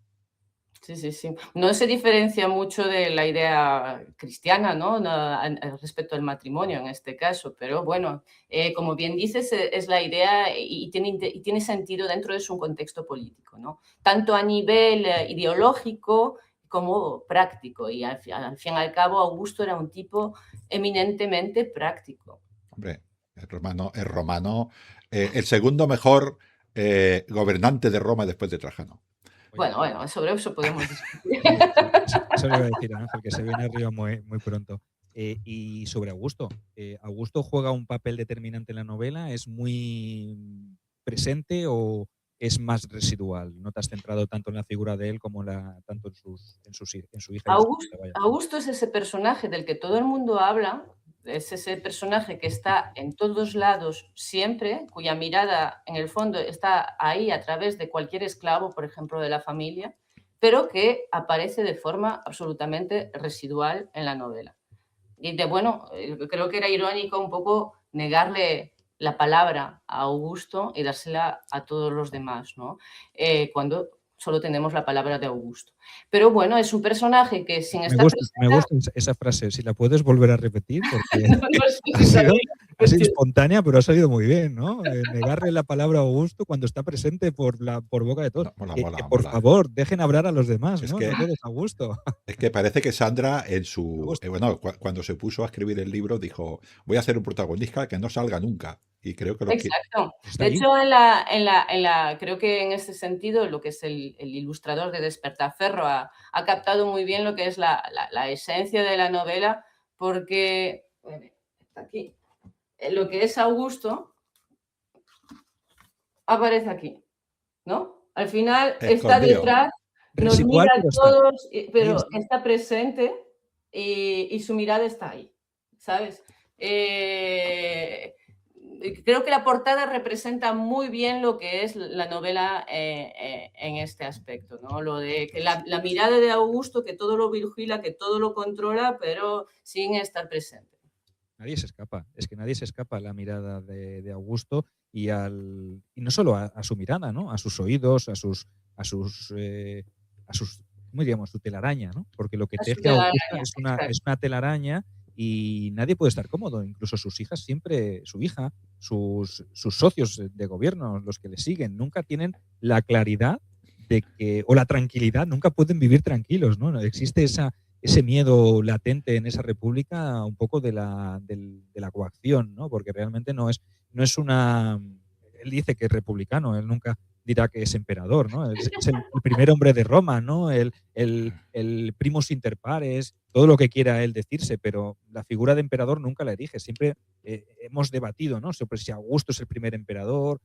Sí, sí, sí. No se diferencia mucho de la idea cristiana, ¿no? Respecto al matrimonio en este caso, pero bueno, como bien dices, es la idea y tiene sentido dentro de su contexto político, ¿no? Tanto a nivel ideológico como práctico, y al fin y al cabo Augusto era un tipo eminentemente práctico. Hombre, el romano, el segundo mejor gobernante de Roma después de Trajano. Bueno, sobre eso podemos discutir. Eso le iba a decir a Ángel, que se viene arriba muy, muy pronto. Y sobre Augusto. ¿Augusto juega un papel determinante en la novela? ¿Es muy presente o es más residual? ¿No te has centrado tanto en la figura de él como tanto en su hija y su hija? Augusto es ese personaje del que todo el mundo habla, es ese personaje que está en todos lados siempre, cuya mirada en el fondo está ahí a través de cualquier esclavo, por ejemplo, de la familia, pero que aparece de forma absolutamente residual en la novela. Y creo que era irónico un poco negarle la palabra a Augusto y dársela a todos los demás, ¿no? Cuando solo tenemos la palabra de Augusto. Pero bueno, es un personaje que sin estar Me gusta esa frase, si la puedes volver a repetir, porque ha sido espontánea, pero ha salido muy bien, ¿no? Negarle la palabra a Augusto cuando está presente por boca de todos. Mola, que por favor, dejen hablar a los demás, Es ¿no? que- No todos Augusto. Es que parece que Sandra en Me su... gusta. Cuando se puso a escribir el libro dijo, voy a hacer un protagonista que no salga nunca. Y creo que Exacto. Está De ahí. hecho, creo que en este sentido, lo que es el ilustrador de Despertaferro ha captado muy bien lo que es la esencia de la novela, porque está aquí. Lo que es Augusto aparece aquí, ¿no? Al final está escondido. detrás, nos Residual, mira pero a está. todos, Ahí pero está. está presente y su mirada está ahí, ¿sabes? Creo que la portada representa muy bien lo que es la novela en este aspecto, ¿no? Lo de que la mirada de Augusto, que todo lo vigila, que todo lo controla, pero sin estar presente. Nadie se escapa. Es que nadie se escapa a la mirada de Augusto y no solo a su mirada, ¿no? A sus oídos, a sus ¿cómo diríamos? Su telaraña, ¿no? Porque lo que A su teje Augusta telaraña, es una telaraña y nadie puede estar cómodo. Incluso sus hijas siempre, su hija, sus socios de gobierno, los que le siguen, nunca tienen la claridad o la tranquilidad, nunca pueden vivir tranquilos, ¿no? Existe ese miedo latente en esa república un poco de la coacción, ¿no? Porque realmente no es una... Él dice que es republicano, él nunca dirá que es emperador, ¿no? Es el primer hombre de Roma, ¿no? El primus inter pares, todo lo que quiera él decirse, pero la figura de emperador nunca la erige. Siempre hemos debatido, ¿no? Sobre si Augusto es el primer emperador.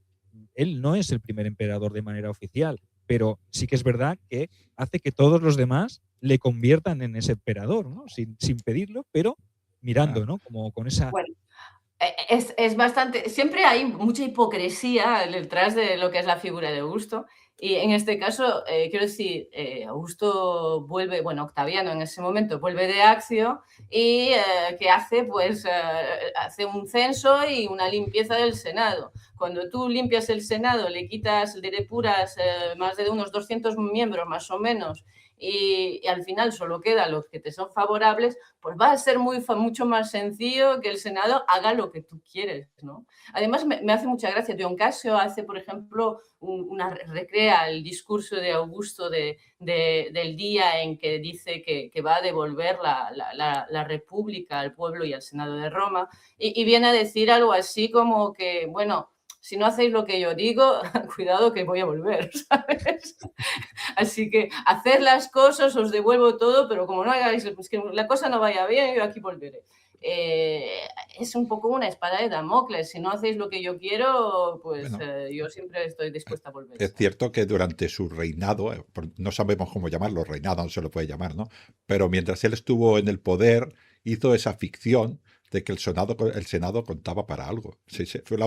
Él no es el primer emperador de manera oficial, pero sí que es verdad que hace que todos los demás le conviertan en ese emperador, ¿no? Sin pedirlo, pero mirando, ¿no? Como con esa... Bueno, es bastante. Siempre hay mucha hipocresía detrás de lo que es la figura de Augusto. Y en este caso, quiero decir, Augusto vuelve, bueno, Octaviano en ese momento vuelve de Accio y ¿qué hace? Pues hace un censo y una limpieza del Senado. Cuando tú limpias el Senado, le quitas, le depuras más de unos 200 miembros más o menos y al final solo quedan los que te son favorables, pues va a ser mucho más sencillo que el Senado haga lo que tú quieres, ¿no? Además, me hace mucha gracia. Dion Casio hace, por ejemplo, recrea el discurso de Augusto del día en que dice que va a devolver la República al pueblo y al Senado de Roma y viene a decir algo así como que, bueno, si no hacéis lo que yo digo, cuidado que voy a volver, ¿sabes? Así que haced las cosas, os devuelvo todo, pero como no hagáis, pues que la cosa no vaya bien, yo aquí volveré. Es un poco una espada de Damocles. Si no hacéis lo que yo quiero, pues bueno, yo siempre estoy dispuesta a volver. Es cierto que durante su reinado, no sabemos cómo llamarlo, reinado no se lo puede llamar, ¿no? Pero mientras él estuvo en el poder, hizo esa ficción de que el Senado contaba para algo. Sí, fue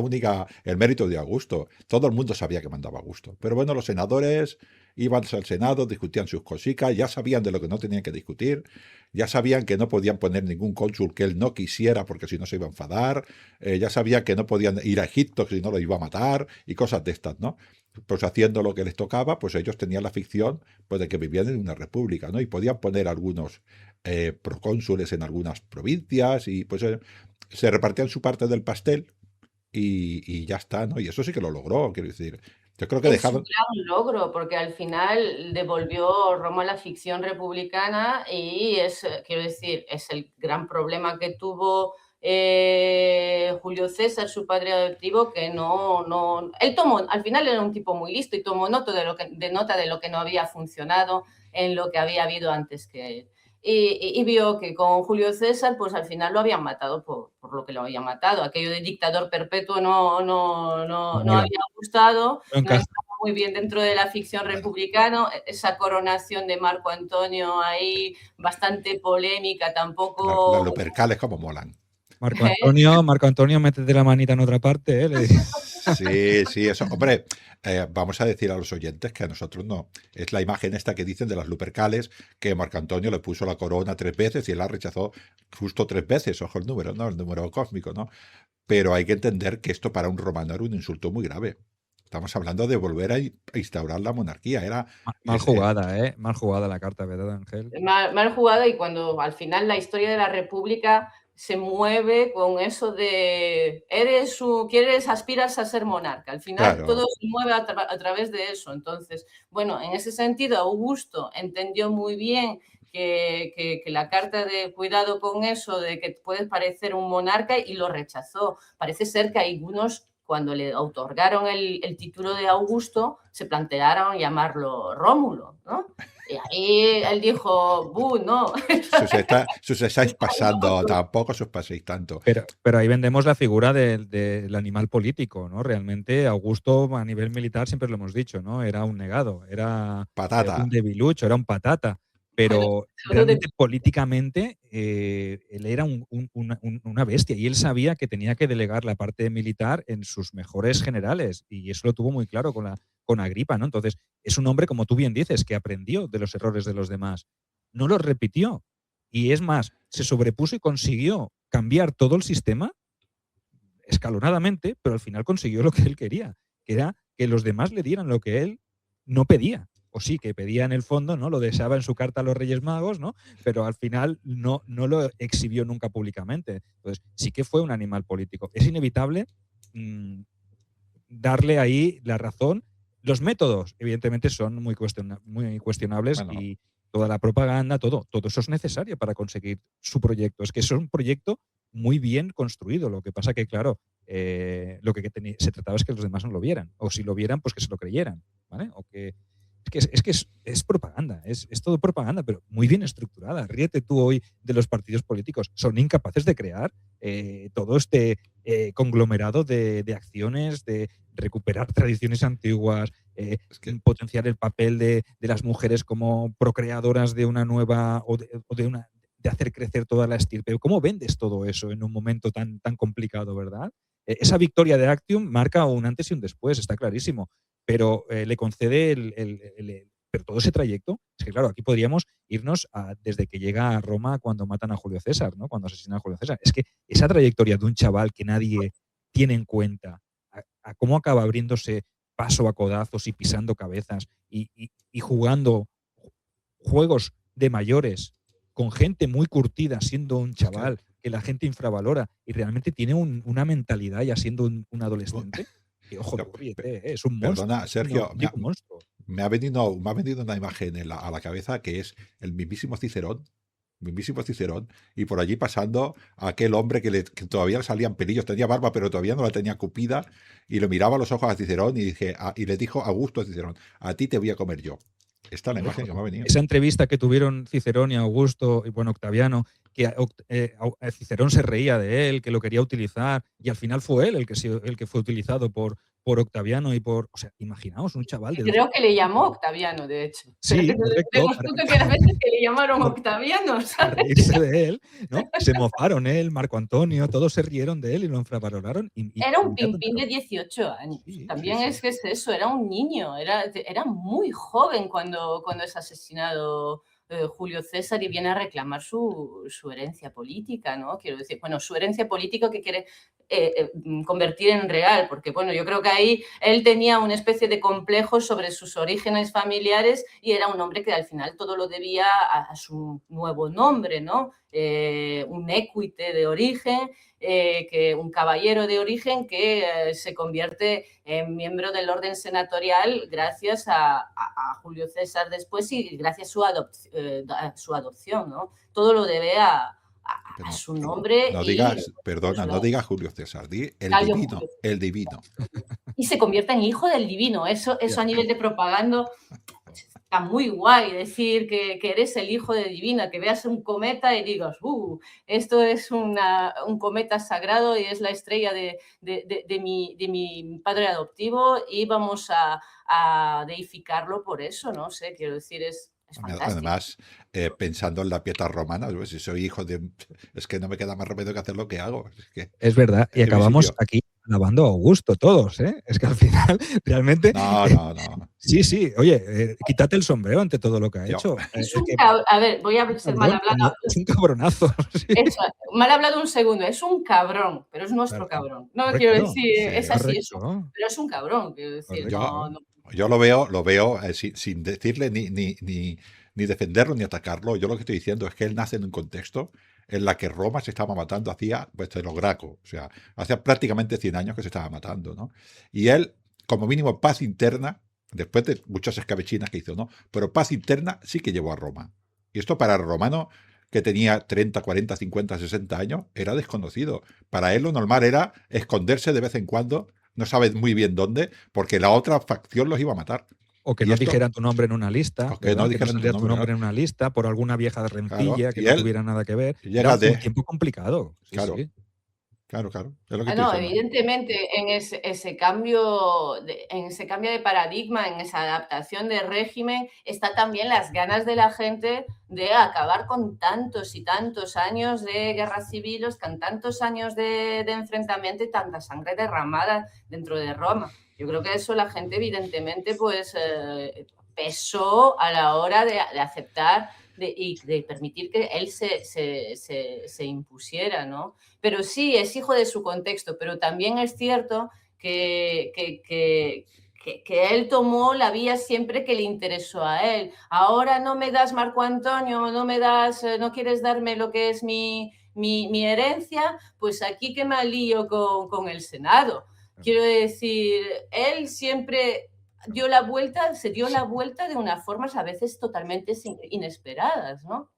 el mérito de Augusto. Todo el mundo sabía que mandaba Augusto. Pero bueno, los senadores iban al Senado, discutían sus cositas, ya sabían de lo que no tenían que discutir, ya sabían que no podían poner ningún cónsul que él no quisiera porque si no se iba a enfadar, ya sabían que no podían ir a Egipto si no lo iba a matar y cosas de estas, ¿no? Pues haciendo lo que les tocaba, pues ellos tenían la ficción pues, de que vivían en una república, ¿no? Y podían poner algunos procónsules en algunas provincias y pues se repartían su parte del pastel y ya está, ¿no? Y eso sí que lo logró, quiero decir. Yo creo que dejaron... Es un gran logro, porque al final devolvió Roma a la ficción republicana y es, quiero decir, es el gran problema que tuvo Julio César, su padre adoptivo, que él tomó, al final era un tipo muy listo y tomó nota de lo que no había funcionado en lo que había habido antes que él. Y vio que con Julio César, pues al final lo habían matado por lo que lo habían matado. Aquello de dictador perpetuo no había gustado, no estaba muy bien dentro de la ficción republicana. Esa coronación de Marco Antonio ahí, bastante polémica, tampoco... Las Lupercales como molan. Marco Antonio, métete la manita en otra parte, ¿eh? Sí, eso. Hombre, vamos a decir a los oyentes que a nosotros no. Es la imagen esta que dicen de las Lupercales, que Marco Antonio le puso la corona 3 veces y él la rechazó justo 3 veces. Ojo el número, ¿no? El número cósmico, ¿no? Pero hay que entender que esto para un romano era un insulto muy grave. Estamos hablando de volver a instaurar la monarquía. Era mal jugada, ¿eh? Mal jugada la carta, ¿verdad, Ángel? Mal jugada, y cuando al final la historia de la República se mueve con eso de aspiras a ser monarca. Al final claro, todo se mueve a través de eso. Entonces, bueno, en ese sentido, Augusto entendió muy bien que la carta de cuidado con eso, de que puedes parecer un monarca, y lo rechazó. Parece ser que algunos, cuando le otorgaron el título de Augusto, se plantearon llamarlo Rómulo, ¿no? Y ahí él dijo, no. Sus estáis pasando, tampoco os paséis tanto. Pero ahí vendemos la figura del animal político, ¿no? Realmente Augusto a nivel militar, siempre lo hemos dicho, ¿no? Era un negado, era un debilucho, era un patata. Pero realmente políticamente él era una bestia y él sabía que tenía que delegar la parte militar en sus mejores generales y eso lo tuvo muy claro con Agripa, ¿no? Entonces es un hombre, como tú bien dices, que aprendió de los errores de los demás, no los repitió y es más, se sobrepuso y consiguió cambiar todo el sistema escalonadamente, pero al final consiguió lo que él quería, que era que los demás le dieran lo que él no pedía. O sí, que pedía en el fondo, ¿no? Lo deseaba en su carta a los Reyes Magos, ¿no? Pero al final no lo exhibió nunca públicamente. Entonces, sí que fue un animal político. Es inevitable darle ahí la razón. Los métodos, evidentemente, son muy cuestionables bueno. Y toda la propaganda, todo eso es necesario para conseguir su proyecto. Es que es un proyecto muy bien construido. Lo que pasa que, claro, se trataba es que los demás no lo vieran. O si lo vieran, pues que se lo creyeran, ¿vale? O que es propaganda, es todo propaganda, pero muy bien estructurada. Ríete tú hoy de los partidos políticos. Son incapaces de crear todo este conglomerado de acciones, de recuperar tradiciones antiguas, Es que, potenciar el papel de las mujeres como procreadoras de una nueva de hacer crecer toda la estirpe. ¿Cómo vendes todo eso en un momento tan complicado, verdad? Esa victoria de Actium marca un antes y un después, está clarísimo, pero le concede pero todo ese trayecto, es que claro, aquí podríamos irnos desde que llega a Roma cuando matan a Julio César, ¿no? Cuando asesinan a Julio César. Es que esa trayectoria de un chaval que nadie tiene en cuenta, a cómo acaba abriéndose paso a codazos y pisando cabezas y jugando juegos de mayores con gente muy curtida siendo un chaval que la gente infravalora y realmente tiene una mentalidad ya siendo un adolescente. Que, ojo, tú ríete, es un monstruo. Perdona, Sergio, Un monstruo. me ha venido una imagen a la cabeza que es el mismísimo Cicerón, y por allí pasando a aquel hombre que todavía le salían pelillos, tenía barba, pero todavía no la tenía cupida, y le miraba a los ojos a Cicerón y le dijo Augusto a Cicerón: a ti te voy a comer yo. Esta es la imagen que me ha venido. Esa entrevista que tuvieron Cicerón y Augusto y bueno, Octaviano, que Cicerón se reía de él, que lo quería utilizar, y al final fue él el que fue utilizado por Octaviano y por... O sea, imaginaos, un chaval de... Creo que le llamó Octaviano, de hecho. Sí, correcto. Que las veces que le llamaron Octaviano, ¿sabes? Para reírse de él, ¿no? Se mofaron él, Marco Antonio, todos se rieron de él y lo infravaloraron. Era un pimpín de 18 años. Sí, También sí. es que es eso, era un niño, era muy joven cuando es asesinado Julio César y viene a reclamar su herencia política, ¿no? Quiero decir, bueno, su herencia política que quiere convertir en real, porque bueno, yo creo que ahí él tenía una especie de complejo sobre sus orígenes familiares y era un hombre que al final todo lo debía a su nuevo nombre, ¿no? Un equite de origen, un caballero de origen que se convierte en miembro del orden senatorial gracias a Julio César después y gracias a su adopción, ¿no? Todo lo debe a su nombre. No digas Julio César, di el divino. Y se convierte en hijo del divino. Eso a nivel de propaganda está muy guay, decir que eres el hijo de divina, que veas un cometa y digas, esto es un cometa sagrado y es la estrella de mi padre adoptivo y vamos a deificarlo por eso, no sé, quiero decir, es fantástico. Además, pensando en la pieta romana, pues, si soy hijo de... Es que no me queda más remedio que hacer lo que hago. Es verdad, y acabamos aquí alabando a Augusto todos, ¿eh? Es que al final, realmente... No. Sí, oye, quítate el sombrero ante todo lo que ha hecho. A ver, voy a ser mal hablado. Es un cabronazo. Sí. Eso, mal hablado un segundo, es un cabrón, pero es nuestro cabrón. No quiero decir, es así eso, pero es un cabrón, quiero decir. Yo lo veo sin decirle ni defenderlo ni atacarlo. Yo lo que estoy diciendo es que él nace en un contexto en la que Roma se estaba matando hacía los Graco, o sea, hacía prácticamente 100 años que se estaba matando, ¿no? Y él, como mínimo, paz interna, después de muchas escabechinas que hizo, ¿no? Pero paz interna sí que llevó a Roma. Y esto para el romano, que tenía 30, 40, 50, 60 años, era desconocido. Para él lo normal era esconderse de vez en cuando, no sabes muy bien dónde, porque la otra facción los iba a matar. O que no dijeran tu nombre en una lista. O que no dijeran tu nombre en una lista por alguna vieja rencilla que no tuviera nada que ver. Era un tiempo complicado. Claro. Sí. Claro. Es lo que evidentemente, en ese cambio de paradigma, en esa adaptación de régimen, está también las ganas de la gente de acabar con tantos y tantos años de guerras civiles, con tantos años de enfrentamiento y tanta sangre derramada dentro de Roma. Yo creo que eso la gente, evidentemente, pues pesó a la hora de aceptar y de permitir que él se impusiera, ¿no? Pero sí, es hijo de su contexto, pero también es cierto que él tomó la vía siempre que le interesó a él. Ahora no me das Marco Antonio, no quieres darme lo que es mi herencia, pues aquí que me lío con el Senado. Quiero decir, él siempre se dio la vuelta de unas formas a veces totalmente inesperadas, ¿no?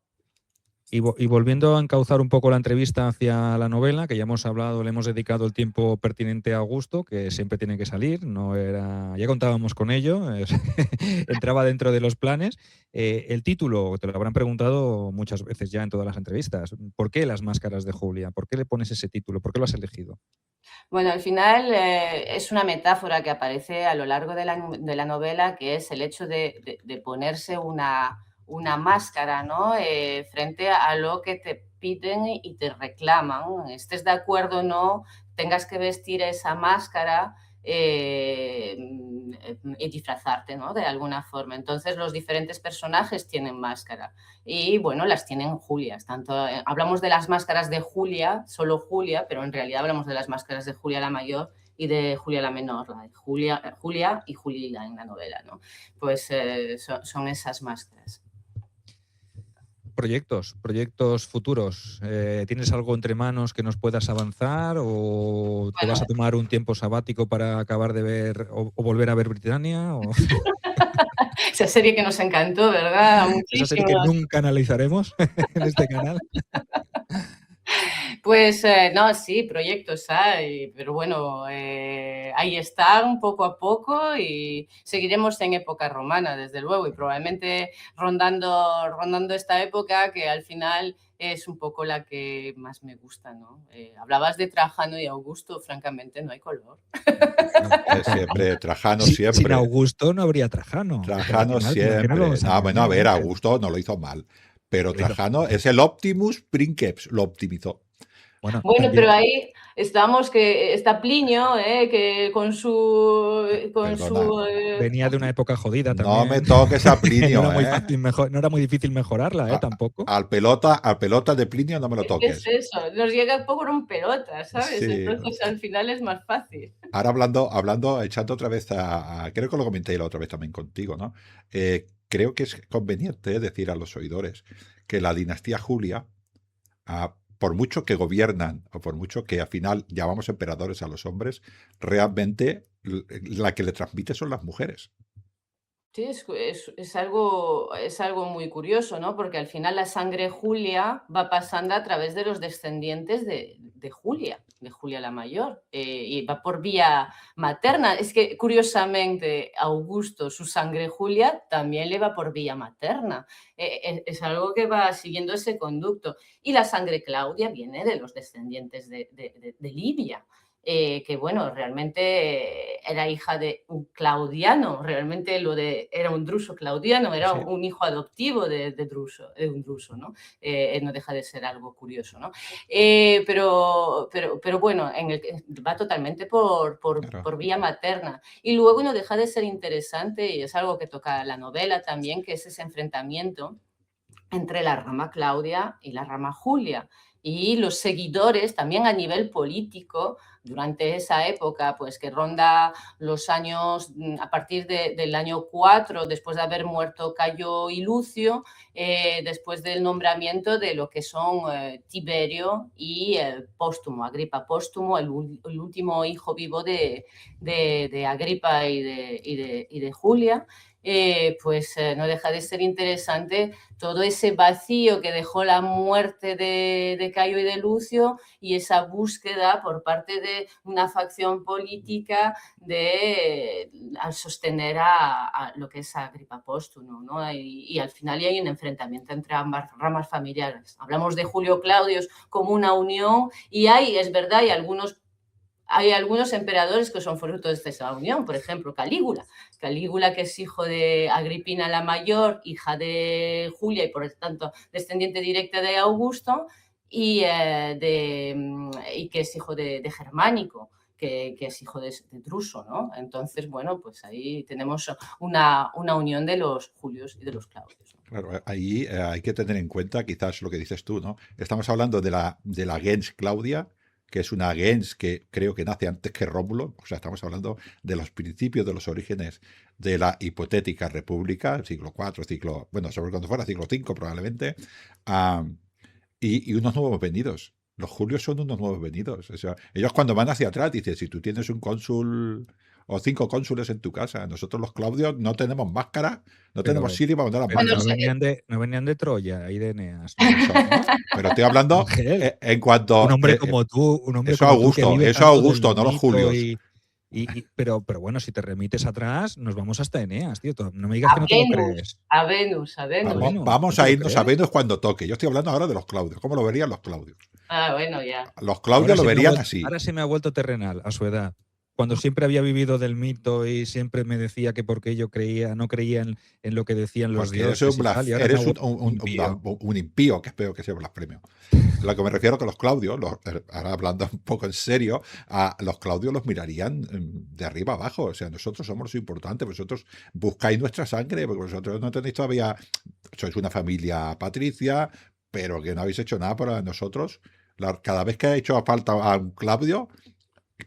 Y volviendo a encauzar un poco la entrevista hacia la novela, que ya hemos hablado, le hemos dedicado el tiempo pertinente a Augusto, que siempre tiene que salir, ya contábamos con ello, entraba dentro de los planes. El título, te lo habrán preguntado muchas veces ya en todas las entrevistas. ¿Por qué Las máscaras de Julia? ¿Por qué le pones ese título? ¿Por qué lo has elegido? Bueno, al final es una metáfora que aparece a lo largo de la novela, que es el hecho de ponerse una máscara, ¿no? Frente a lo que te piden y te reclaman. Estés de acuerdo o no, tengas que vestir esa máscara y disfrazarte, ¿no? De alguna forma. Entonces los diferentes personajes tienen máscara y bueno, las tienen Julias. Hablamos de las máscaras de Julia, solo Julia, pero en realidad hablamos de las máscaras de Julia la mayor y de Julia la menor, la de Julia y Julila en la novela, ¿no? Pues son esas máscaras. Proyectos futuros. ¿Tienes algo entre manos que nos puedas avanzar o te vas a tomar un tiempo sabático para acabar de ver o volver a ver Britannia? Esa serie que nos encantó, ¿verdad? Esa serie que nunca analizaremos en este canal. Pues no, sí, proyectos hay, pero bueno, ahí están poco a poco y seguiremos en época romana, desde luego, y probablemente rondando esta época que al final es un poco la que más me gusta, ¿no? Hablabas de Trajano y Augusto, francamente no hay color. Siempre, Trajano siempre. Sin Augusto no habría Trajano. Trajano siempre. Bueno, a ver, Augusto no lo hizo mal, pero Trajano es el Optimus Princeps, lo optimizó. Bueno, pero ahí estamos, que está Plinio, que con su... venía de una época jodida también. No me toques a Plinio. No era muy difícil mejorarla, tampoco. Al pelota de Plinio no me lo toques. ¿Qué es eso? Nos llega poco en pelota, ¿sabes? Sí. Entonces al final es más fácil. Ahora hablando, echando otra vez creo que lo comenté la otra vez también contigo, ¿no? Creo que es conveniente decir a los oidores que la dinastía Julia, por mucho que gobiernan o por mucho que al final llamamos emperadores a los hombres, realmente la que le transmite son las mujeres. Sí, es algo muy curioso, ¿no? Porque al final la sangre Julia va pasando a través de los descendientes de Julia la mayor, y va por vía materna. Es que, curiosamente, Augusto, su sangre Julia, también le va por vía materna. Es algo que va siguiendo ese conducto. Y la sangre Claudia viene de los descendientes de Livia. Que bueno, realmente era hija de un claudiano, realmente era un druso claudiano, era un hijo adoptivo de un druso, ¿no? No deja de ser algo curioso, ¿no? Pero bueno, va totalmente por vía materna. Y luego no deja de ser interesante, y es algo que toca la novela también, que es ese enfrentamiento entre la rama Claudia y la rama Julia. Y los seguidores también a nivel político durante esa época, pues que ronda los años, a partir del año 4, después de haber muerto Cayo y Lucio, después del nombramiento de lo que son Tiberio y Póstumo, Agripa Póstumo, el último hijo vivo de Agripa y de Julia. Pues no deja de ser interesante todo ese vacío que dejó la muerte de Cayo y de Lucio y esa búsqueda por parte de una facción política al sostener a lo que es Agripa Póstumo, ¿no? Y al final hay un enfrentamiento entre ambas ramas familiares. Hablamos de Julio Claudius como una unión y es verdad, hay algunos emperadores que son frutos de esa unión, por ejemplo, Calígula, que es hijo de Agripina la Mayor, hija de Julia y por lo tanto descendiente directa de Augusto, y que es hijo de Germánico, que es hijo de Druso, ¿no? Entonces, bueno, pues ahí tenemos una unión de los Julios y de los Claudios, ¿no? Claro, ahí hay que tener en cuenta quizás lo que dices tú, ¿no? Estamos hablando de la gens Claudia, que es una gens que creo que nace antes que Rómulo, o sea, estamos hablando de los principios, de los orígenes de la hipotética república, siglo IV, sobre cuando fuera siglo V probablemente, y unos nuevos venidos. Los Julios son unos nuevos venidos. O sea, ellos cuando van hacia atrás dicen, si tú tienes un cónsul o 5 cónsules en tu casa. Nosotros los Claudios no tenemos máscara, no Pero, tenemos Siri para mandar las pero máscaras. no venían de Troya y de Eneas, Por ¿no? eso, ¿no? Pero estoy hablando Ángel, en un cuanto... hombre como tú, un hombre eso como tú que Augusto, vive eso tanto del Augusto, no los mito Julios. pero bueno, si te remites atrás, nos vamos hasta Eneas, tío. No me digas que no te lo crees. A Venus, a Venus. Venus, ¿no Vamos te a lo irnos a crees? Venus cuando toque. Yo estoy hablando ahora de los Claudios. ¿Cómo lo verían los Claudios? Ah, bueno, ya. Los Claudios lo verían así. Ahora se me ha vuelto terrenal a su edad. Cuando siempre había vivido del mito y siempre me decía que porque yo no creía en lo que decían los Porque dioses y tal, y ahora me ha eres vuelto impío. un impío, que es peor que sea blasfemio. Lo que me refiero que los Claudios, ahora hablando un poco en serio, a los Claudios los mirarían de arriba abajo. O sea, nosotros somos los importantes, vosotros buscáis nuestra sangre, porque vosotros no tenéis todavía, sois una familia patricia, pero que no habéis hecho nada para nosotros. Cada vez que ha hecho falta a un Claudio,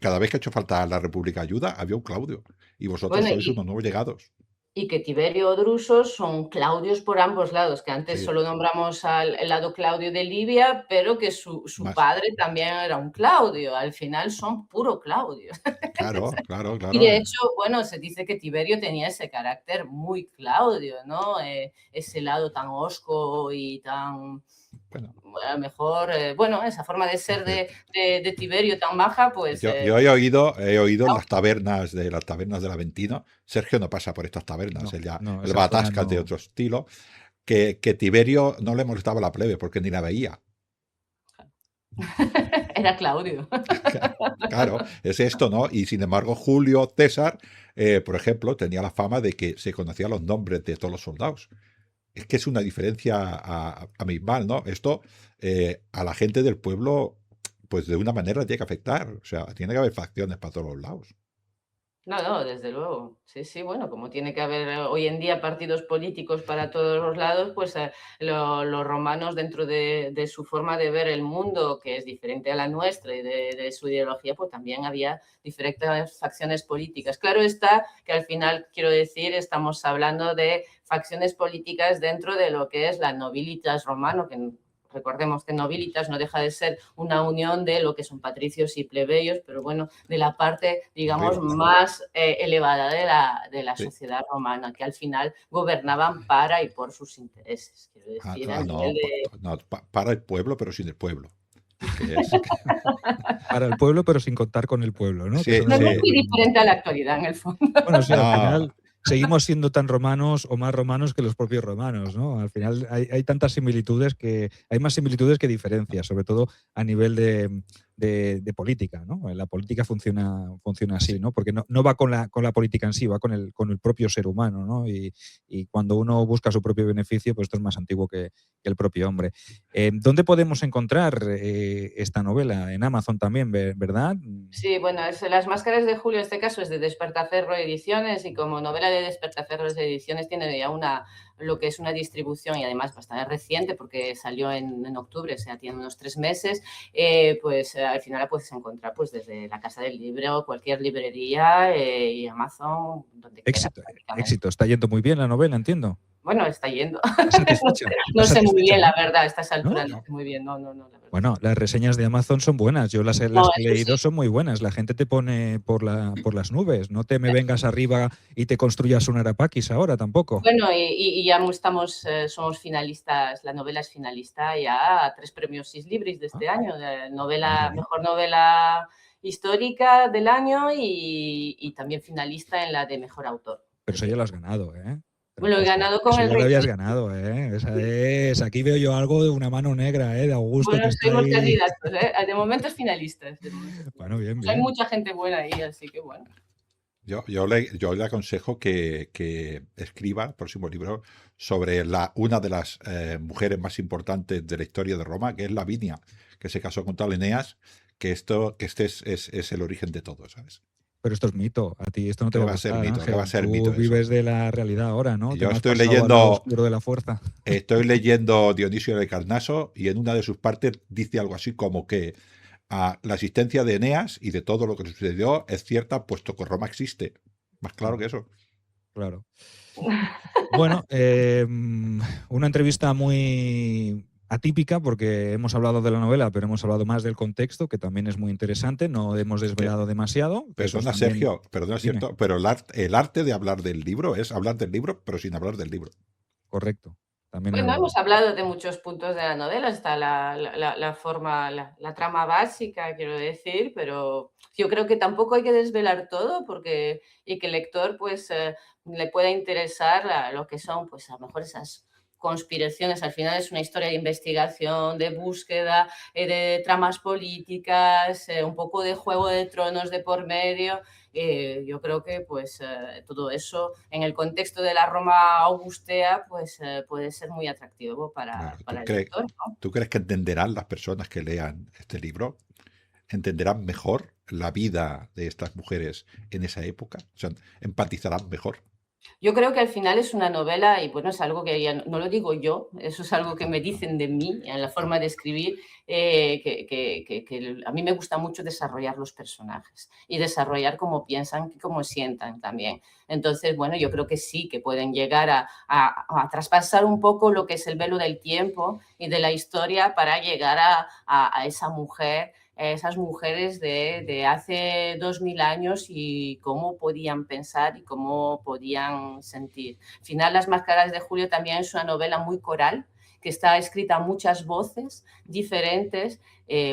cada vez que ha hecho falta a la República Ayuda, había un Claudio. Y vosotros Bueno, sois unos nuevos llegados. y que Tiberio o Druso son Claudios por ambos lados, que antes Sí. solo nombramos el lado Claudio de Libia, pero que su Más. padre también era un Claudio. Al final son puro Claudio. Claro, claro, claro. Y de hecho, bueno, se dice que Tiberio tenía ese carácter muy Claudio, ¿no? Ese lado tan hosco y tan, Bueno, a lo mejor, bueno, esa forma de ser de Tiberio tan baja, pues... yo he oído en las tabernas del Aventino. Sergio no pasa por estas tabernas, No, él ya no, él esa va a zona tascas de no. otro estilo, que Tiberio no le molestaba la plebe porque ni la veía. Era Claudio. Claro, es esto, ¿no? Y sin embargo, Julio César, por ejemplo, tenía la fama de que se conocían los nombres de todos los soldados. Es que es una diferencia abismal, ¿no? Esto a la gente del pueblo, pues de una manera tiene que afectar. O sea, tiene que haber facciones para todos los lados. No, desde luego. Sí, sí, bueno, como tiene que haber hoy en día partidos políticos para todos los lados, pues los romanos dentro de su forma de ver el mundo, que es diferente a la nuestra y de su ideología, pues también había diferentes facciones políticas. Claro está que al final, quiero decir, estamos hablando de facciones políticas dentro de lo que es la nobilitas romano, que recordemos que nobilitas no deja de ser una unión de lo que son patricios y plebeyos, pero bueno, de la parte, digamos, más elevada de la sociedad romana, que al final gobernaban para y por sus intereses. Quiero decir, para el pueblo, pero sin el pueblo. Para el pueblo, pero sin contar con el pueblo, ¿no? Sí, no es muy diferente a la actualidad, en el fondo. Bueno, sí, al final seguimos siendo tan romanos o más romanos que los propios romanos, ¿no? Al final hay tantas similitudes hay más similitudes que diferencias, sobre todo a nivel de política, ¿no? La política funciona así, ¿no? Porque no va con la política en sí, va con el propio ser humano, ¿no? Y cuando uno busca su propio beneficio, pues esto es más antiguo que el propio hombre. ¿Dónde podemos encontrar esta novela? En Amazon también, ¿verdad? Sí, bueno, Las Máscaras de Julio, en este caso es de Despertaferro Ediciones, y como novela de Despertaferro Ediciones tiene ya lo que es una distribución, y además bastante reciente porque salió en octubre, o sea, tiene unos 3 meses, pues al final la puedes encontrar pues desde la Casa del Libro, cualquier librería y Amazon, donde Éxito, está yendo muy bien la novela, entiendo. Bueno, está yendo. ¿Satisfecho? No sé muy bien, la verdad, a estas alturas no sé muy bien. No, la verdad. Bueno, las reseñas de Amazon son buenas, yo las he leído, son muy buenas, la gente te pone por las nubes, no te me vengas arriba y te construyas un Arapakis ahora tampoco. Bueno, y ya somos finalistas, la novela es finalista ya a 3 premios Sis Libris de este año, mejor novela histórica del año y también finalista en la de mejor autor. Pero eso ya lo has ganado, ¿eh? Bueno, he ganado con el Rey. Lo habías ganado, ¿eh? Aquí veo yo algo de una mano negra, ¿eh? De Augusto. Bueno, somos candidatos, ¿eh? De momento es finalistas. Bueno, bien. Hay mucha gente buena ahí, así que bueno. Yo le aconsejo que escriba el próximo libro sobre una de las mujeres más importantes de la historia de Roma, que es Lavinia, que se casó con tal Eneas, que este es el origen de todo, ¿sabes? Pero esto es mito, a ti esto no te va a gustar, va a ser mito. Tú vives de la realidad ahora, ¿no? Yo estoy leyendo de la fuerza. Estoy leyendo Dionisio de Carnaso y en una de sus partes dice algo así como que la existencia de Eneas y de todo lo que sucedió es cierta, puesto que Roma existe. Más claro que eso. Claro. Bueno, una entrevista muy atípica porque hemos hablado de la novela, pero hemos hablado más del contexto, que también es muy interesante. No hemos desvelado demasiado. Perdona, también, Sergio, perdona, es dime. cierto, pero el arte de hablar del libro es hablar del libro, pero sin hablar del libro. Correcto. También Bueno, hemos hablado de muchos puntos de la novela, está la forma, la trama básica, quiero decir, pero yo creo que tampoco hay que desvelar todo porque y que el lector pues le pueda interesar lo que son pues a lo mejor esas conspiraciones. Al final es una historia de investigación, de búsqueda, de tramas políticas, un poco de Juego de Tronos de por medio. Yo creo que pues todo eso en el contexto de la Roma augustea pues puede ser muy atractivo Claro, para el lector, ¿no? ¿tú crees que entenderán las personas que lean este libro? ¿Entenderán mejor la vida de estas mujeres en esa época? O sea, ¿empatizarán mejor? Yo creo que al final es una novela y bueno, es algo que ya no lo digo yo, eso es algo que me dicen de mí, en la forma de escribir, que a mí me gusta mucho desarrollar los personajes y desarrollar cómo piensan y cómo sientan también. Entonces, bueno, yo creo que sí, que pueden llegar a traspasar un poco lo que es el velo del tiempo y de la historia para llegar a esa mujer, esas mujeres de hace 2000 años y cómo podían pensar y cómo podían sentir. Al final, Las Máscaras de Julio también es una novela muy coral, que está escrita a muchas voces diferentes,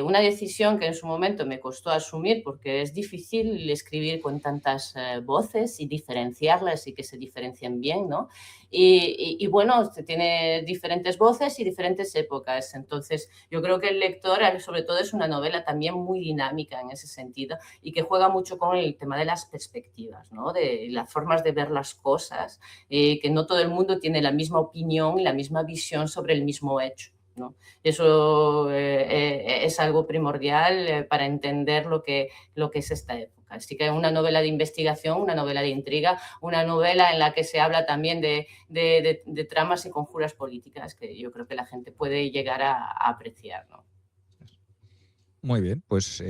una decisión que en su momento me costó asumir porque es difícil escribir con tantas voces y diferenciarlas y que se diferencien bien, ¿no? Y bueno, tiene diferentes voces y diferentes épocas, entonces yo creo que el lector, sobre todo, es una novela también muy dinámica en ese sentido y que juega mucho con el tema de las perspectivas, ¿no? De las formas de ver las cosas, que no todo el mundo tiene la misma opinión y la misma visión sobre el mismo hecho, ¿no? Eso es algo primordial para entender lo que es esta época. Así que una novela de investigación, una novela de intriga, una novela en la que se habla también de tramas y conjuras políticas que yo creo que la gente puede llegar a apreciar, ¿no? Muy bien, pues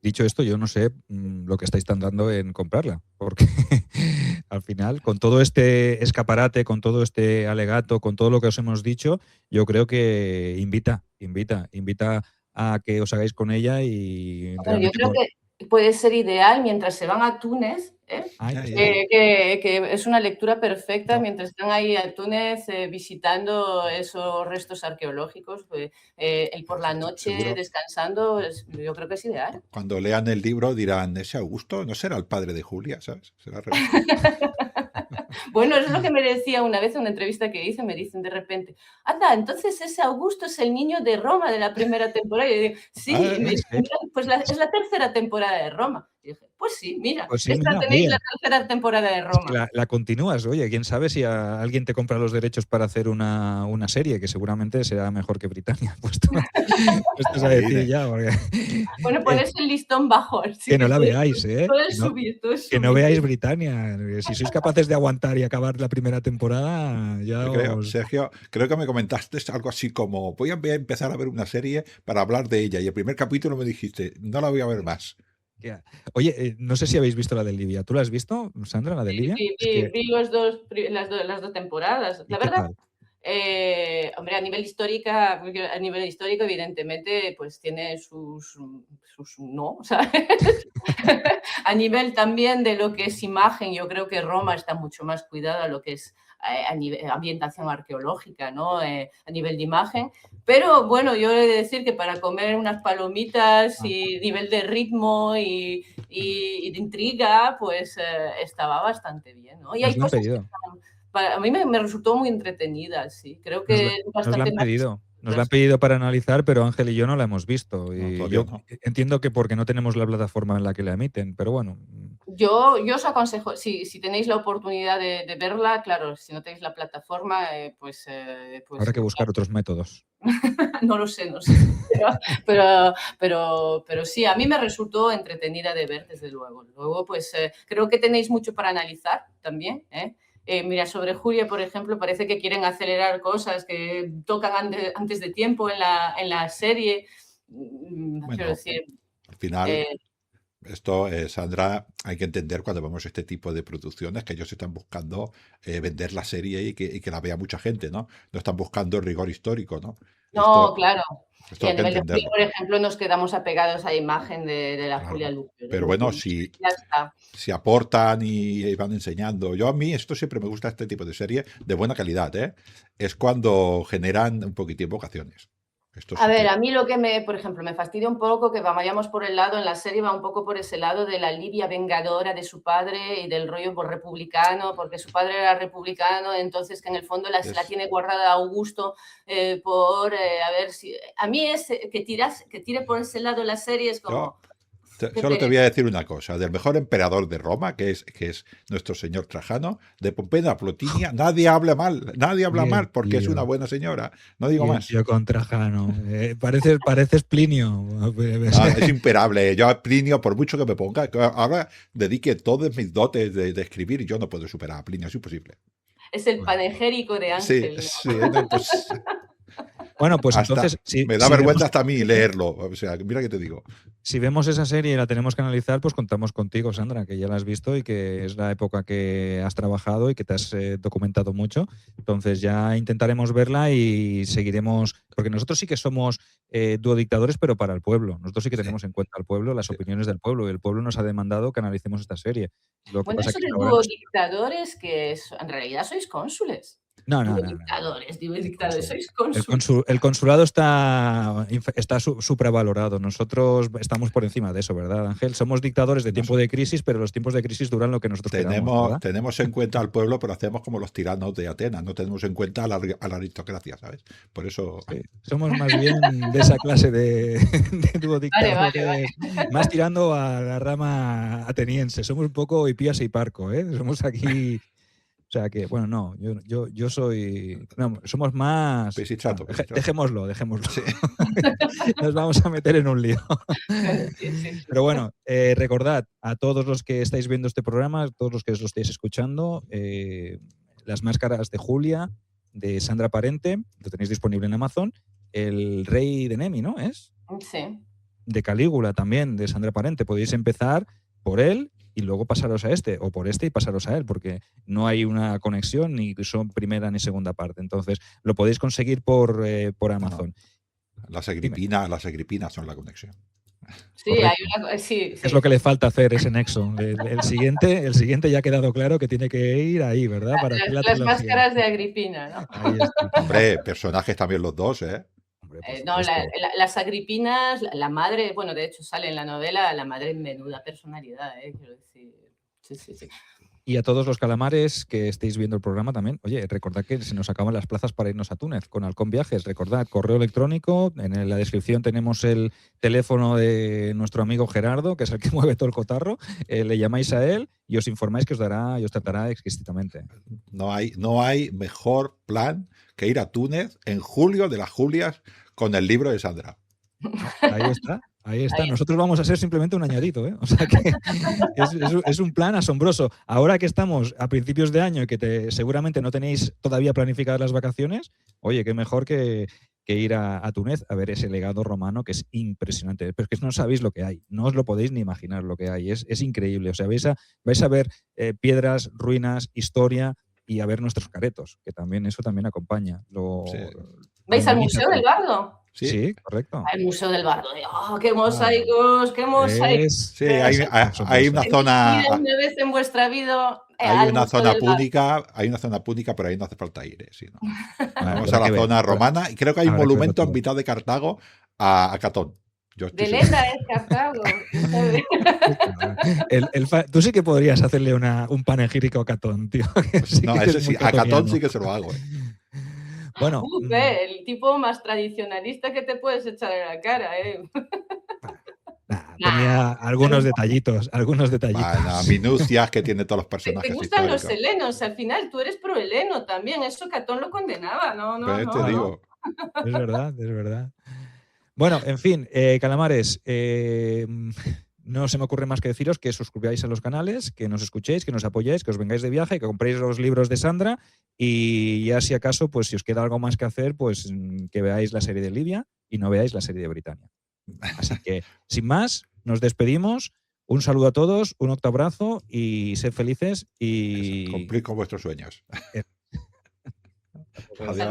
dicho esto, yo no sé lo que estáis tardando en comprarla, porque al final, con todo este escaparate, con todo este alegato, con todo lo que os hemos dicho, yo creo que invita a que os hagáis con ella y Bueno, yo realmente creo que puede ser ideal mientras se van a Túnez, Ay, que es una lectura perfecta no. mientras están ahí a Túnez visitando esos restos arqueológicos, el por la noche Seguro, descansando, yo creo que es ideal. cuando lean el libro dirán, ese Augusto no será el padre de Julia, ¿sabes? Será al revés. Bueno, es lo que me decía una vez en una entrevista que hice, me dicen de repente, anda, entonces ese Augusto es el niño de Roma de la primera temporada. Y yo digo, sí, Ah, y me Sí, dicen, "Mira, pues es la tercera temporada de Roma". Y dije, pues sí, mira, pues sí, esta mira, tenéis la oye, tercera temporada de es que Roma. la continúas, oye, quién sabe si alguien te compra los derechos para hacer una serie, que seguramente será mejor que Britannia, puestos a decir ahí, ya, porque Bueno, eh, pones el listón bajo, así que que no la veáis, ¿eh? puedes subir, puedes Que no subir. veáis Britannia. Si sois capaces de aguantar y acabar la primera temporada, ya creo, os... Sergio, creo que me comentaste algo así como, voy a empezar a ver una serie para hablar de ella. Y el primer capítulo me dijiste, no la voy a ver más. Oye, no sé si habéis visto la de Libia. ¿Tú la has visto, Sandra, la de Sí, Libia? sí, Es que, vi las dos temporadas. ¿y La qué verdad, tal? hombre, a nivel histórico, evidentemente, pues tiene sus no, ¿sabes? A nivel también de lo que es imagen, yo creo que Roma está mucho más cuidada a lo que es a nivel ambientación arqueológica, ¿no? A nivel de imagen. Pero bueno, yo he de decir que para comer unas palomitas Ah, y nivel de ritmo y de intriga, pues estaba bastante bien, ¿no? Y nos hay la han cosas que pedido. a mí me resultó muy entretenida, sí. Creo que es Nos la bastante han más... pedido. Nos la han pedido para analizar, pero Ángel y yo no la hemos visto. No, Y todavía yo no. entiendo que porque no tenemos la plataforma en la que la emiten, pero bueno, Yo os aconsejo, si tenéis la oportunidad de verla, claro, si no tenéis la plataforma, pues habrá que buscar otros métodos. no lo sé, no sé. Pero sí, a mí me resultó entretenida de ver, desde luego. Luego, pues creo que tenéis mucho para analizar también, ¿eh? Mira, sobre Julia, por ejemplo, parece que quieren acelerar cosas que tocan antes de tiempo en la serie. Quiero Bueno, decir, al final, eh, esto, Sandra, hay que entender cuando vemos este tipo de producciones que ellos están buscando vender la serie y que la vea mucha gente, ¿no? No están buscando el rigor histórico, ¿no? No, claro. Esto Y a hay que nivel de Julia, entenderlo. por ejemplo, nos quedamos apegados a la imagen de la Claro. Julia Lucio. Pero bueno, si Ya está. aportan y van enseñando. Yo a mí esto siempre me gusta, este tipo de serie de buena calidad, ¿eh? Es cuando generan un poquitín vocaciones. Esto A sí ver, que... a mí por ejemplo, me fastidia un poco que vayamos por el lado, en la serie va un poco por ese lado de la Libia vengadora de su padre y del rollo por republicano, porque su padre era republicano, entonces que en el fondo la tiene guardada Augusto a ver si... A mí que tire por ese lado la serie es como... Solo te voy a decir una cosa, del mejor emperador de Roma, que es nuestro señor Trajano, de Pompeya a Plotinia, nadie habla mal porque es una buena señora, no digo más. Tío con Trajano, pareces Plinio. Es imperable, yo a Plinio, por mucho que me ponga, que ahora dedique todos mis dotes de escribir y yo no puedo superar a Plinio, es imposible. Es el panegérico de Ángel. Sí, no, pues... Bueno, pues hasta entonces... me da vergüenza hasta a mí leerlo. O sea, mira que te digo. Si vemos esa serie y la tenemos que analizar, pues contamos contigo, Sandra, que ya la has visto y que es la época que has trabajado y que te has documentado mucho. Entonces ya intentaremos verla y seguiremos, porque nosotros sí que somos duodictadores, pero para el pueblo. Nosotros sí que tenemos en cuenta al pueblo, las opiniones del pueblo, y el pueblo nos ha demandado que analicemos esta serie. Lo que Bueno, pasa eso que de ahora duodictadores, en realidad sois cónsules. No. Dictadores, sois cónsules. El consulado está supravalorado. Nosotros estamos por encima de eso, ¿verdad, Ángel? Somos dictadores de tiempo de crisis, pero los tiempos de crisis duran lo que nosotros queramos, tenemos en cuenta al pueblo, pero hacemos como los tiranos de Atenas. No tenemos en cuenta a la aristocracia, ¿sabes? Por eso... Sí, somos más bien de esa clase de duodictadores, vale. Más tirando a la rama ateniense. Somos un poco Hipías y Parco, ¿eh? Somos aquí... O sea que, bueno, no, yo soy... No, somos más... Pisichato. Dejémoslo. Sí. Nos vamos a meter en un lío. Sí. Pero bueno, recordad a todos los que estáis viendo este programa, todos los que lo estáis escuchando, Las máscaras de Julia, de Sandra Parente, lo tenéis disponible en Amazon. El rey de Nemi, ¿no? ¿Es? Sí. De Calígula también, de Sandra Parente. Podéis empezar por él y luego pasaros a este, o por este y pasaros a él, porque no hay una conexión, ni son primera ni segunda parte. Entonces, lo podéis conseguir por Amazon. Las Agripinas son la conexión. Sí, sí. Es lo que le falta hacer, ese nexo. El siguiente ya ha quedado claro que tiene que ir ahí, ¿verdad? Para las máscaras de Agripina, ¿no? Ahí está. Hombre, personajes también los dos, ¿eh? No, las Agripinas, la madre, bueno, de hecho sale en la novela, la madre menuda personalidad, quiero decir. Sí. Y a todos los calamares que estéis viendo el programa también, oye, recordad que se nos acaban las plazas para irnos a Túnez con Halcón Viajes. Recordad, correo electrónico, en la descripción tenemos el teléfono de nuestro amigo Gerardo, que es el que mueve todo el cotarro. Le llamáis a él y os informáis que os tratará exquisitamente. No hay mejor plan que ir a Túnez en julio de las Julias con el libro de Sandra. Ahí está. Nosotros vamos a ser simplemente un añadito, ¿eh? O sea que es un plan asombroso. Ahora que estamos a principios de año y que seguramente no tenéis todavía planificadas las vacaciones, oye, qué mejor que ir a Túnez a ver ese legado romano que es impresionante. Pero es que no sabéis lo que hay, no os lo podéis ni imaginar lo que hay. Es increíble. O sea, vais a ver piedras, ruinas, historia y a ver nuestros caretos, que también eso también acompaña. ¿Vais al Museo del Bardo? Sí, correcto. Al Museo del Bardo. ¡Qué mosaicos! ¡Qué mosaicos! Sí, hay una zona... Una vez en vuestra vida... Hay una zona púnica, pero ahí no hace falta ir. ¿No? Vamos a la zona romana y creo que hay un monumento en mitad de Cartago a Catón. De Lenda es Cartago. Tú sí que podrías hacerle un panegírico a Catón, tío. No, ese sí, a Catón sí que se lo hago. Bueno, el tipo más tradicionalista que te puedes echar en la cara, tenía algunos detallitos. Minucias que tiene todos los personajes. Te gustan los helenos, al final tú eres pro heleno también, eso Catón lo condenaba, no. Te digo. Es verdad. Bueno, en fin, calamares, no se me ocurre más que deciros que suscribáis a los canales, que nos escuchéis, que nos apoyéis, que os vengáis de viaje, que compréis los libros de Sandra y ya si acaso, pues si os queda algo más que hacer, pues que veáis la serie de Libia y no veáis la serie de Britania. Así que, sin más, nos despedimos. Un saludo a todos, un octoabrazo y sed felices y... Cumplir con vuestros sueños. Adiós.